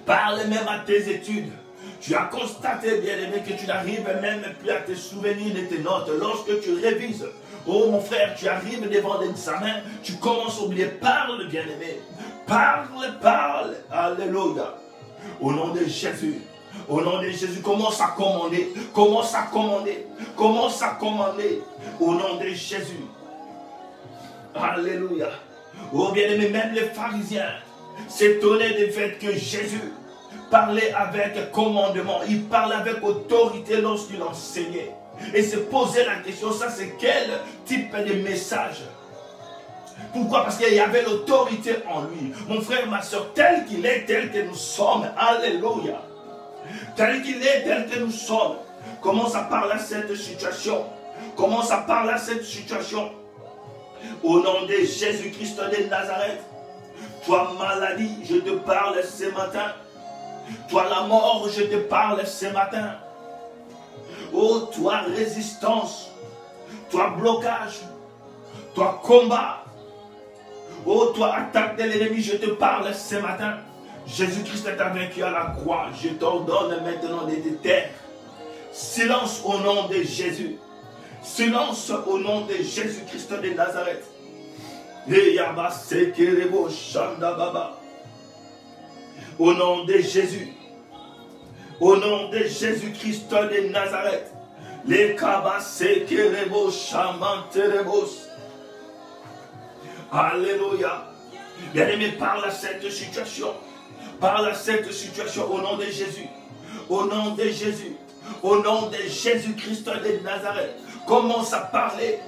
S1: Parle même à tes études. Tu as constaté, bien-aimé, que tu n'arrives même plus à te souvenir de tes notes. Lorsque tu révises, oh mon frère, tu arrives devant l'examen, tu commences à oublier. Parle, bien-aimé. Parle. Alléluia. Au nom de Jésus. Au nom de Jésus, commence à commander. Commence à commander. Commence à commander. Au nom de Jésus. Alléluia. Oh bien-aimé, même les pharisiens s'étonnaient du fait que Jésus parlait avec commandement. Il parlait avec autorité lorsqu'il enseignait. Et se posait la question, ça c'est quel type de message? Pourquoi? Parce qu'il y avait l'autorité en lui. Mon frère, ma soeur, tel qu'il est, tel que nous sommes. Alléluia. Tel qu'il est, tel que nous sommes. Commence à parler à cette situation. Commence à parler à cette situation. Au nom de Jésus-Christ de Nazareth. Toi, maladie, je te parle ce matin. Toi, la mort, je te parle ce matin. Oh, toi, résistance. Toi, blocage. Toi, combat. Oh, toi, attaque de l'ennemi, je te parle ce matin. Jésus-Christ t'a vaincu à la croix. Je t'ordonne maintenant de te taire. Silence au nom de Jésus. Silence au nom de Jésus-Christ de Nazareth. Au nom de Jésus. Au nom de Jésus-Christ de Nazareth. Les kabasekerebo shamanterebos. Alléluia. Bien-aimé, parle à cette situation. Parle à cette situation au nom de Jésus. Au nom de Jésus. Au nom de Jésus-Christ de Nazareth. Commence à parler.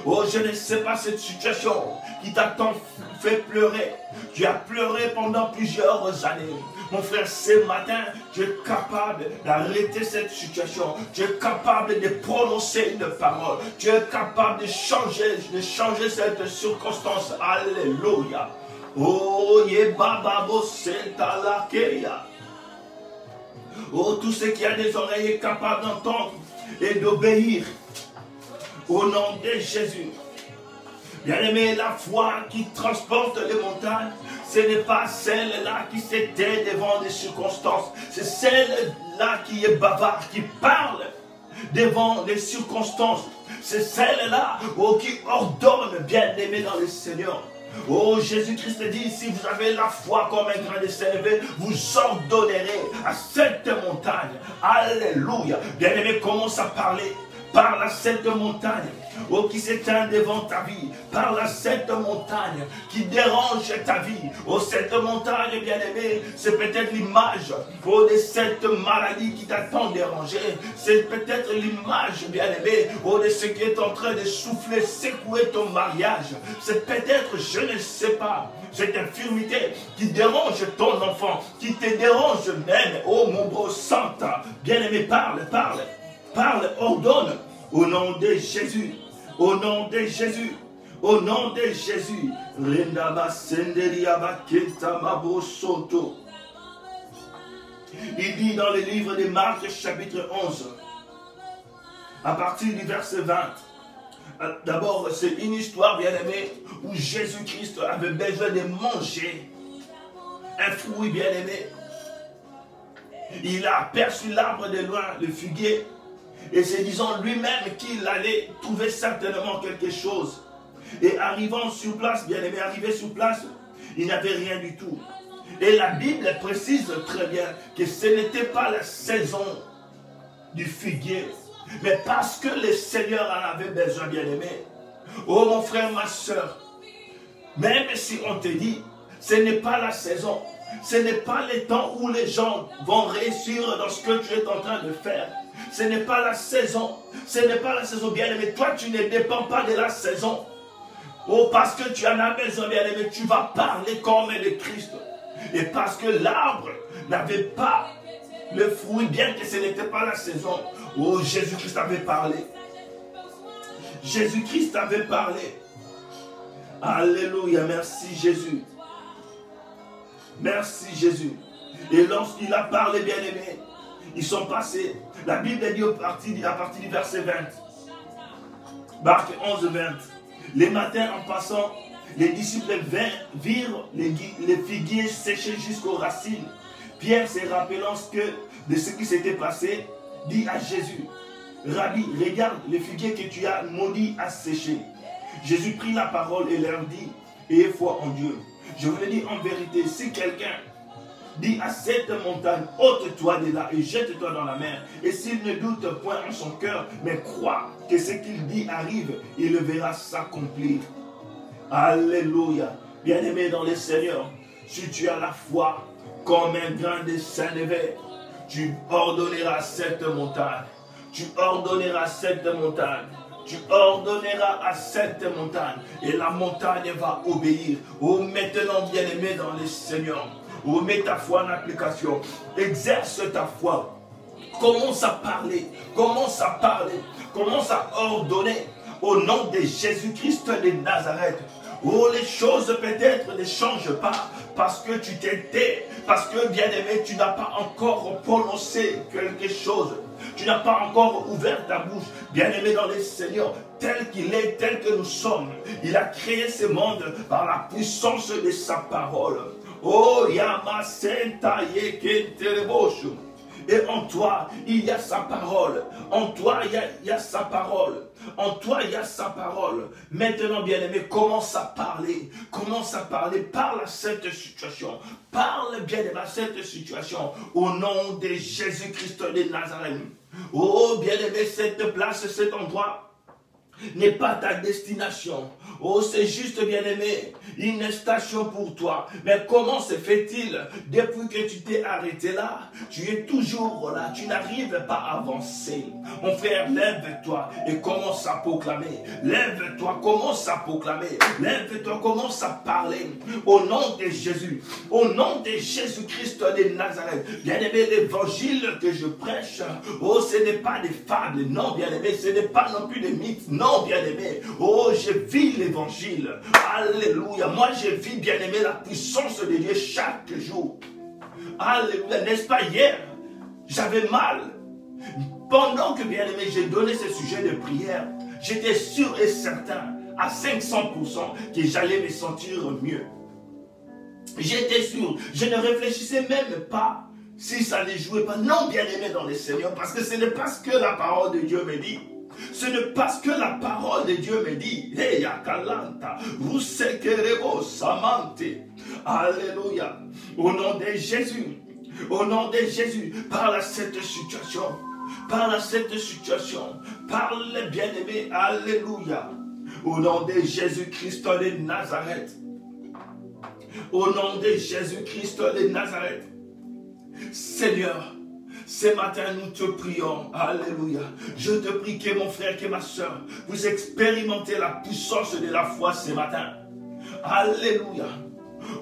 S1: Oh, je ne sais pas cette situation qui t'a tant fait pleurer. Tu as pleuré pendant plusieurs années. Mon frère, ce matin, tu es capable d'arrêter cette situation. Tu es capable de prononcer une parole. Tu es capable de changer cette circonstance. Alléluia. Oh, yebababo sentalakeya. Oh, tout ce qui a des oreilles est capable d'entendre et d'obéir. Au nom de Jésus. Bien-aimé, la foi qui transporte les montagnes, ce n'est pas celle-là qui s'était devant des circonstances. C'est celle-là qui est bavarde, qui parle devant les circonstances. C'est celle-là qui ordonne, bien-aimé dans le Seigneur. Oh, Jésus-Christ dit, si vous avez la foi comme un grain de sève, vous ordonnerez à cette montagne. Alléluia. Bien-aimé, commence à parler. parle à cette montagne, oh, qui s'éteint devant ta vie, parle à cette montagne qui dérange ta vie, oh, cette montagne, bien-aimé, c'est peut-être l'image, oh, de cette maladie qui t'a tant dérangé, c'est peut-être l'image, bien-aimé, oh, de ce qui est en train de souffler, secouer ton mariage, c'est peut-être, je ne sais pas, cette infirmité qui dérange ton enfant, qui te dérange même, oh, mon beau saint, bien-aimé, parle, parle, parle, ordonne, au nom de Jésus, au nom de Jésus, au nom de Jésus. Il dit dans le livre de Marc, chapitre 11, à partir du verset 20, d'abord, c'est une histoire, bien-aimée, où Jésus-Christ avait besoin de manger un fruit, bien-aimé. Il a aperçu l'arbre de loin, le figuier, et se disant lui-même qu'il allait trouver certainement quelque chose. Et arrivant sur place, bien-aimé, arrivé sur place, il n'avait rien du tout. Et la Bible précise très bien que ce n'était pas la saison du figuier, mais parce que le Seigneur en avait besoin, bien-aimé. Oh mon frère, ma soeur, même si on te dit, ce n'est pas la saison, ce n'est pas le temps où les gens vont réussir dans ce que tu es en train de faire. Ce n'est pas la saison, ce n'est pas la saison, bien-aimé. Toi, tu ne dépends pas de la saison. Oh, parce que tu en as besoin, bien-aimé, tu vas parler comme le Christ. Et parce que l'arbre n'avait pas le fruit, bien que ce n'était pas la saison. Oh, Jésus-Christ avait parlé. Jésus-Christ avait parlé. Alléluia, merci Jésus. Merci Jésus. Et lorsqu'il a parlé, bien-aimé, ils sont passés. La Bible dit à partir du verset 20. Marc 11, 20. Les matins en passant, les disciples virent les figuiers séchés jusqu'aux racines. Pierre, se rappelant de ce qui s'était passé, dit à Jésus, Rabbi, regarde les figuiers que tu as maudits à sécher. Jésus prit la parole et leur dit, ayez foi en Dieu. Je vous le dis en vérité, si quelqu'un dit à cette montagne, ôte-toi de là et jette-toi dans la mer, et s'il ne doute point en son cœur, mais croit que ce qu'il dit arrive, il le verra s'accomplir. Alléluia. Bien-aimé dans le Seigneur, si tu as la foi comme un grain de sénévé, tu ordonneras cette montagne. Tu ordonneras cette montagne. Tu ordonneras à cette montagne. Et la montagne va obéir. Oh, maintenant, bien-aimé dans le Seigneur. Oh, mets ta foi en application. Exerce ta foi. Commence à parler. Commence à parler. Commence à ordonner. Au nom de Jésus-Christ de Nazareth. Oh, les choses peut-être ne changent pas parce que tu t'étais, parce que bien-aimé, tu n'as pas encore prononcé quelque chose. Tu n'as pas encore ouvert ta bouche. Bien-aimé dans le Seigneur, tel qu'il est, tel que nous sommes. Il a créé ce monde par la puissance de sa parole. Oh, Yamasenta Yekentereboshu. Et en toi, il y a sa parole. En toi, il y a sa parole. En toi, il y a sa parole. Maintenant, bien-aimé, commence à parler. Commence à parler. Parle à cette situation. Parle, bien-aimé, à cette situation. Au nom de Jésus-Christ de Nazareth. Oh, bien-aimé, cette place, cet endroit n'est pas ta destination. Oh, c'est juste, bien-aimé, une station pour toi. Mais comment se fait-il, depuis que tu t'es arrêté là, tu es toujours là, tu n'arrives pas à avancer. Mon frère, lève-toi et commence à proclamer. Lève-toi, commence à proclamer. Lève-toi, commence à parler. Au nom de Jésus, au nom de Jésus-Christ de Nazareth. Bien-aimé, l'évangile que je prêche, oh, ce n'est pas des fables. Non, bien-aimé, ce n'est pas non plus des mythes. Non, bien-aimé, oh, je vis l'évangile. Alléluia. Moi, je vis, bien-aimé, la puissance de Dieu chaque jour. Alléluia. N'est-ce pas, hier, j'avais mal. Pendant que, bien-aimé, j'ai donné ce sujet de prière, j'étais sûr et certain, à 500%, que j'allais me sentir mieux. J'étais sûr. Je ne réfléchissais même pas si ça ne jouait pas. Non, bien-aimé dans le Seigneur, parce que ce n'est pas ce que la parole de Dieu me dit. Ce n'est pas ce que la parole de Dieu me dit. Alléluia. Au nom de Jésus. Au nom de Jésus. Parle à cette situation. Parle à cette situation. Parle, bien-aimé. Alléluia. Au nom de Jésus-Christ de Nazareth. Au nom de Jésus-Christ de Nazareth. Seigneur, ce matin, nous te prions. Alléluia. Je te prie que mon frère, que ma soeur, vous expérimentez la puissance de la foi ce matin. Alléluia.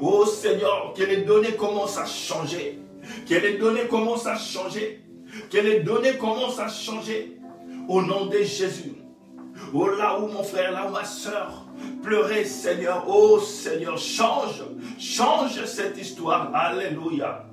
S1: Oh Seigneur, que les données commencent à changer. Que les données commencent à changer. Que les données commencent à changer. Au nom de Jésus. Oh là où mon frère, là où ma soeur pleurait, Seigneur. Oh Seigneur, change. Change cette histoire. Alléluia.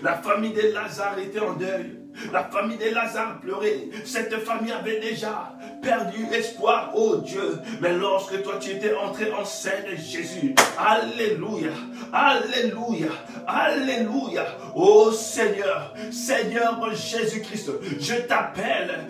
S1: La famille de Lazare était en deuil. La famille de Lazare pleurait. Cette famille avait déjà perdu espoir, oh Dieu. Mais lorsque toi tu étais entré en scène, Jésus, alléluia, alléluia, alléluia. Oh Seigneur, Seigneur Jésus-Christ, je t'appelle,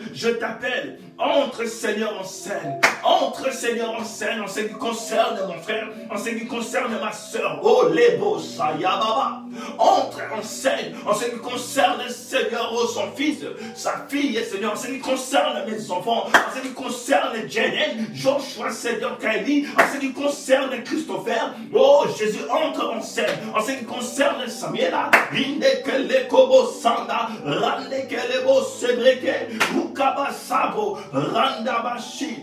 S1: entre Seigneur en scène, entre Seigneur en scène, en ce qui concerne mon frère, en ce qui concerne ma soeur, oh Lebo Sayababa, entre en scène, en ce qui concerne Seigneur, oh son fils, sa fille, Seigneur, en ce qui concerne mes enfants, en ce qui concerne Jenen, Joshua, Seigneur, Kylie, en ce qui concerne Christopher, oh Jésus, entre en scène, en ce qui concerne Samuela, Indekele Kobo Sanda, Randekelebo Sebreke, Rukaba Sabo, Randabashi,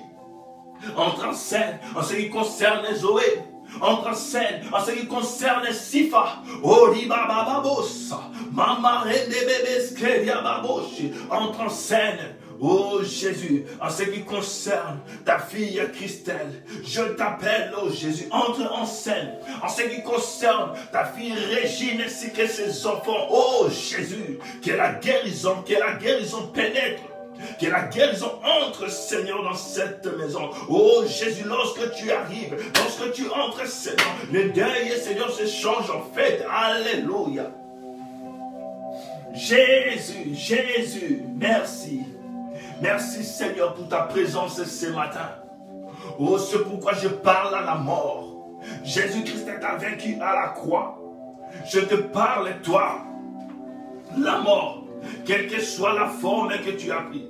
S1: entre en scène, en ce qui concerne Zoé, entre en scène, en ce qui concerne Sifa, Oribabababos, Mama Rendebebeskeria-baboshi, entre en scène, oh Jésus, en ce qui concerne ta fille Christelle, je t'appelle, oh Jésus, entre en scène, en ce qui concerne ta fille Régine ainsi que ses enfants, oh Jésus, que la guérison pénètre. Que la guérison entre, Seigneur, dans cette maison. Oh Jésus, lorsque tu arrives, lorsque tu entres, Seigneur, le deuil, Seigneur, se change en fête. Alléluia. Jésus, Jésus, merci. Merci, Seigneur, pour ta présence ce matin. Oh, c'est pourquoi je parle à la mort. Jésus-Christ t'a vaincu à la croix. Je te parle, toi, la mort, quelle que soit la forme que tu as prise.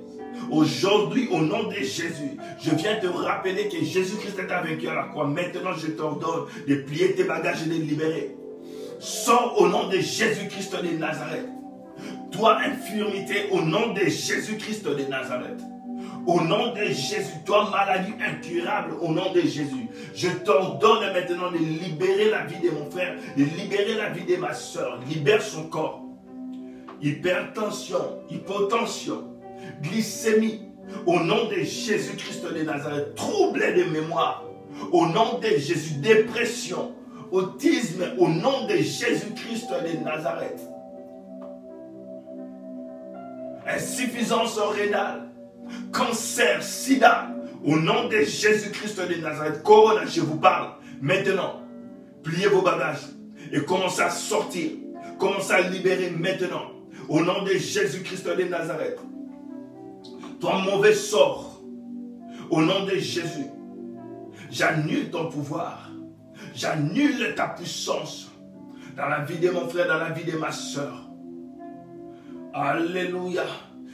S1: Aujourd'hui, au nom de Jésus, je viens te rappeler que Jésus-Christ t'a vaincu à la croix. Maintenant, je t'ordonne de plier tes bagages et de les libérer. Sors au nom de Jésus-Christ de Nazareth. Toi, infirmité, au nom de Jésus-Christ de Nazareth. Au nom de Jésus, toi, maladie incurable, au nom de Jésus. Je t'ordonne maintenant de libérer la vie de mon frère, de libérer la vie de ma soeur. Libère son corps. Hypertension, hypotension, glycémie, au nom de Jésus-Christ de Nazareth, trouble de mémoire, au nom de Jésus, dépression, autisme, au nom de Jésus-Christ de Nazareth, insuffisance rénale, cancer, sida, au nom de Jésus-Christ de Nazareth, corona, je vous parle, maintenant, pliez vos bagages et commencez à sortir, commencez à libérer maintenant, au nom de Jésus-Christ de Nazareth. Toi, mauvais sort, au nom de Jésus, j'annule ton pouvoir, j'annule ta puissance dans la vie de mon frère, dans la vie de ma soeur. Alléluia.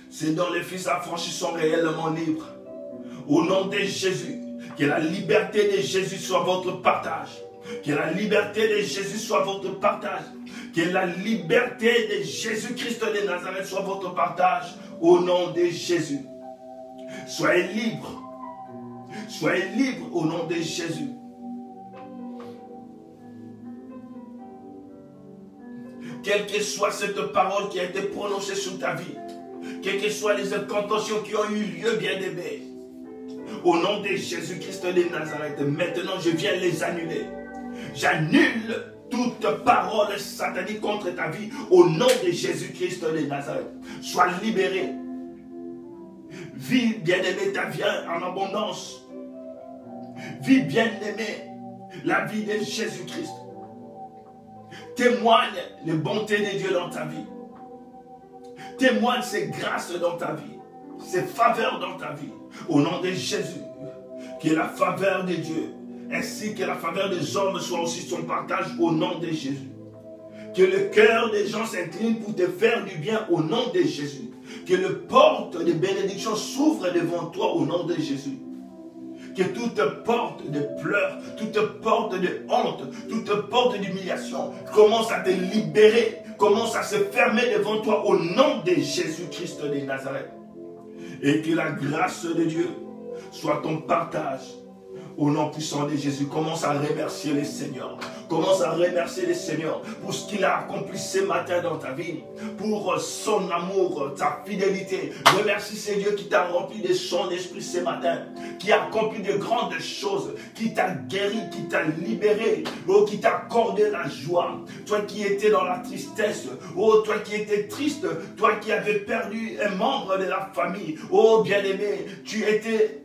S1: C'est dont les fils affranchis sont réellement libres. Au nom de Jésus, que la liberté de Jésus soit votre partage. Que la liberté de Jésus soit votre partage. Que la liberté de Jésus-Christ de Nazareth soit votre partage. Au nom de Jésus. Soyez libres. Soyez libres au nom de Jésus. Quelle que soit cette parole qui a été prononcée sur ta vie, quelles que soient les incantations qui ont eu lieu, bien-aimés, au nom de Jésus-Christ de Nazareth, maintenant je viens les annuler. J'annule toute parole satanique contre ta vie au nom de Jésus-Christ de Nazareth. Sois libéré. Vis, bien-aimé, ta vie en abondance. Vis, bien-aimé, la vie de Jésus-Christ. Témoigne les bontés de Dieu dans ta vie. Témoigne ses grâces dans ta vie, ses faveurs dans ta vie. Au nom de Jésus, que la faveur de Dieu, ainsi que la faveur des hommes soit aussi son partage au nom de Jésus. Que le cœur des gens s'incline pour te faire du bien au nom de Jésus. Que les portes de bénédiction s'ouvrent devant toi au nom de Jésus. Que toute porte de pleurs, toute porte de honte, toute porte d'humiliation commence à te libérer, commence à se fermer devant toi au nom de Jésus-Christ de Nazareth. Et que la grâce de Dieu soit ton partage. Au nom puissant de Jésus, commence à remercier le Seigneur. Commence à remercier le Seigneur pour ce qu'il a accompli ce matin dans ta vie. Pour son amour, ta fidélité. Remercie ce Dieu qui t'a rempli de son esprit ce matin. Qui a accompli de grandes choses. Qui t'a guéri, qui t'a libéré. Oh, qui t'a accordé la joie. Toi qui étais dans la tristesse. Oh, toi qui étais triste. Toi qui avais perdu un membre de la famille. Oh, bien-aimé, tu étais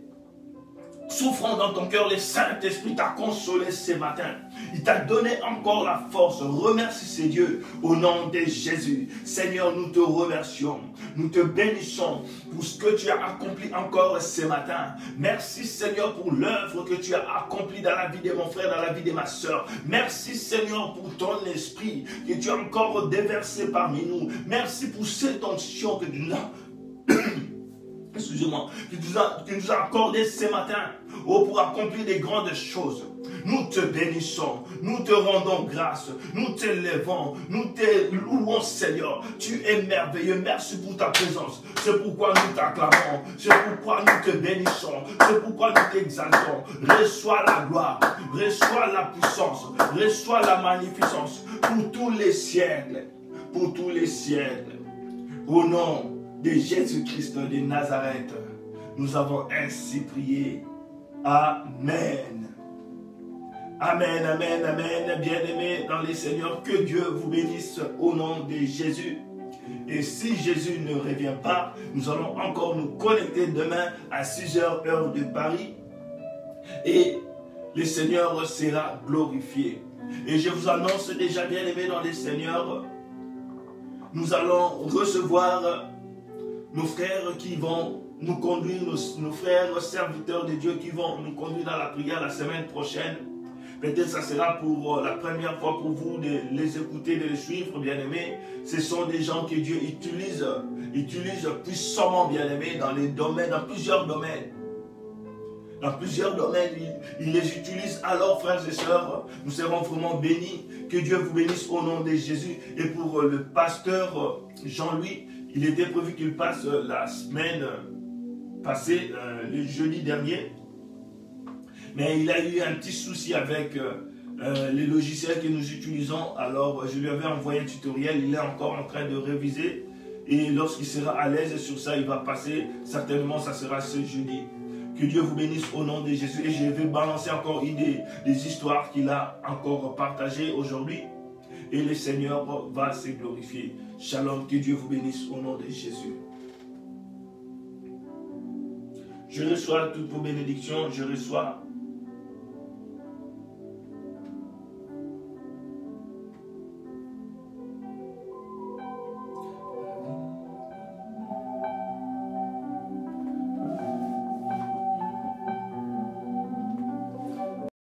S1: souffrant dans ton cœur, le Saint-Esprit t'a consolé ce matin. Il t'a donné encore la force. Remercie ce Dieu au nom de Jésus. Seigneur, nous te remercions. Nous te bénissons pour ce que tu as accompli encore ce matin. Merci Seigneur pour l'œuvre que tu as accomplie dans la vie de mon frère, dans la vie de ma soeur. Merci Seigneur pour ton esprit que tu as encore déversé parmi nous. Merci pour cette onction que tu nous as excusez-moi, qui nous a accordé ce matin, oh, pour accomplir des grandes choses. Nous te bénissons, nous te rendons grâce, nous t'élevons, nous te louons Seigneur. Tu es merveilleux, merci pour ta présence. C'est pourquoi nous t'acclamons, c'est pourquoi nous te bénissons, c'est pourquoi nous t'exaltons. Reçois la gloire, reçois la puissance, reçois la magnificence pour tous les siècles, pour tous les siècles. Au nom de Jésus-Christ de Nazareth, nous avons ainsi prié. Amen. Amen, amen, amen. Bien-aimés dans les Seigneurs, que Dieu vous bénisse au nom de Jésus. Et si Jésus ne revient pas, nous allons encore nous connecter demain à 6h heure de Paris. Et le Seigneur sera glorifié. Et je vous annonce déjà, bien-aimés dans les Seigneurs, nous allons recevoir nos frères qui vont nous conduire, nos frères serviteurs de Dieu qui vont nous conduire dans la prière la semaine prochaine. Peut-être ça sera pour la première fois pour vous de les écouter, de les suivre, bien-aimés. Ce sont des gens que Dieu utilise puissamment, bien-aimés, dans les domaines, dans plusieurs domaines. Dans plusieurs domaines, il les utilise. Alors, frères et sœurs, nous serons vraiment bénis. Que Dieu vous bénisse au nom de Jésus. Et pour le pasteur Jean-Louis, il était prévu qu'il passe la semaine passée, le jeudi dernier. Mais il a eu un petit souci avec les logiciels que nous utilisons. Alors, je lui avais envoyé un tutoriel. Il est encore en train de réviser. Et lorsqu'il sera à l'aise sur ça, il va passer. Certainement, ça sera ce jeudi. Que Dieu vous bénisse au nom de Jésus. Et je vais balancer encore une des histoires qu'il a encore partagées aujourd'hui. Et le Seigneur va se glorifier. Shalom, que Dieu vous bénisse au nom de Jésus. Je reçois toutes vos bénédictions. Je reçois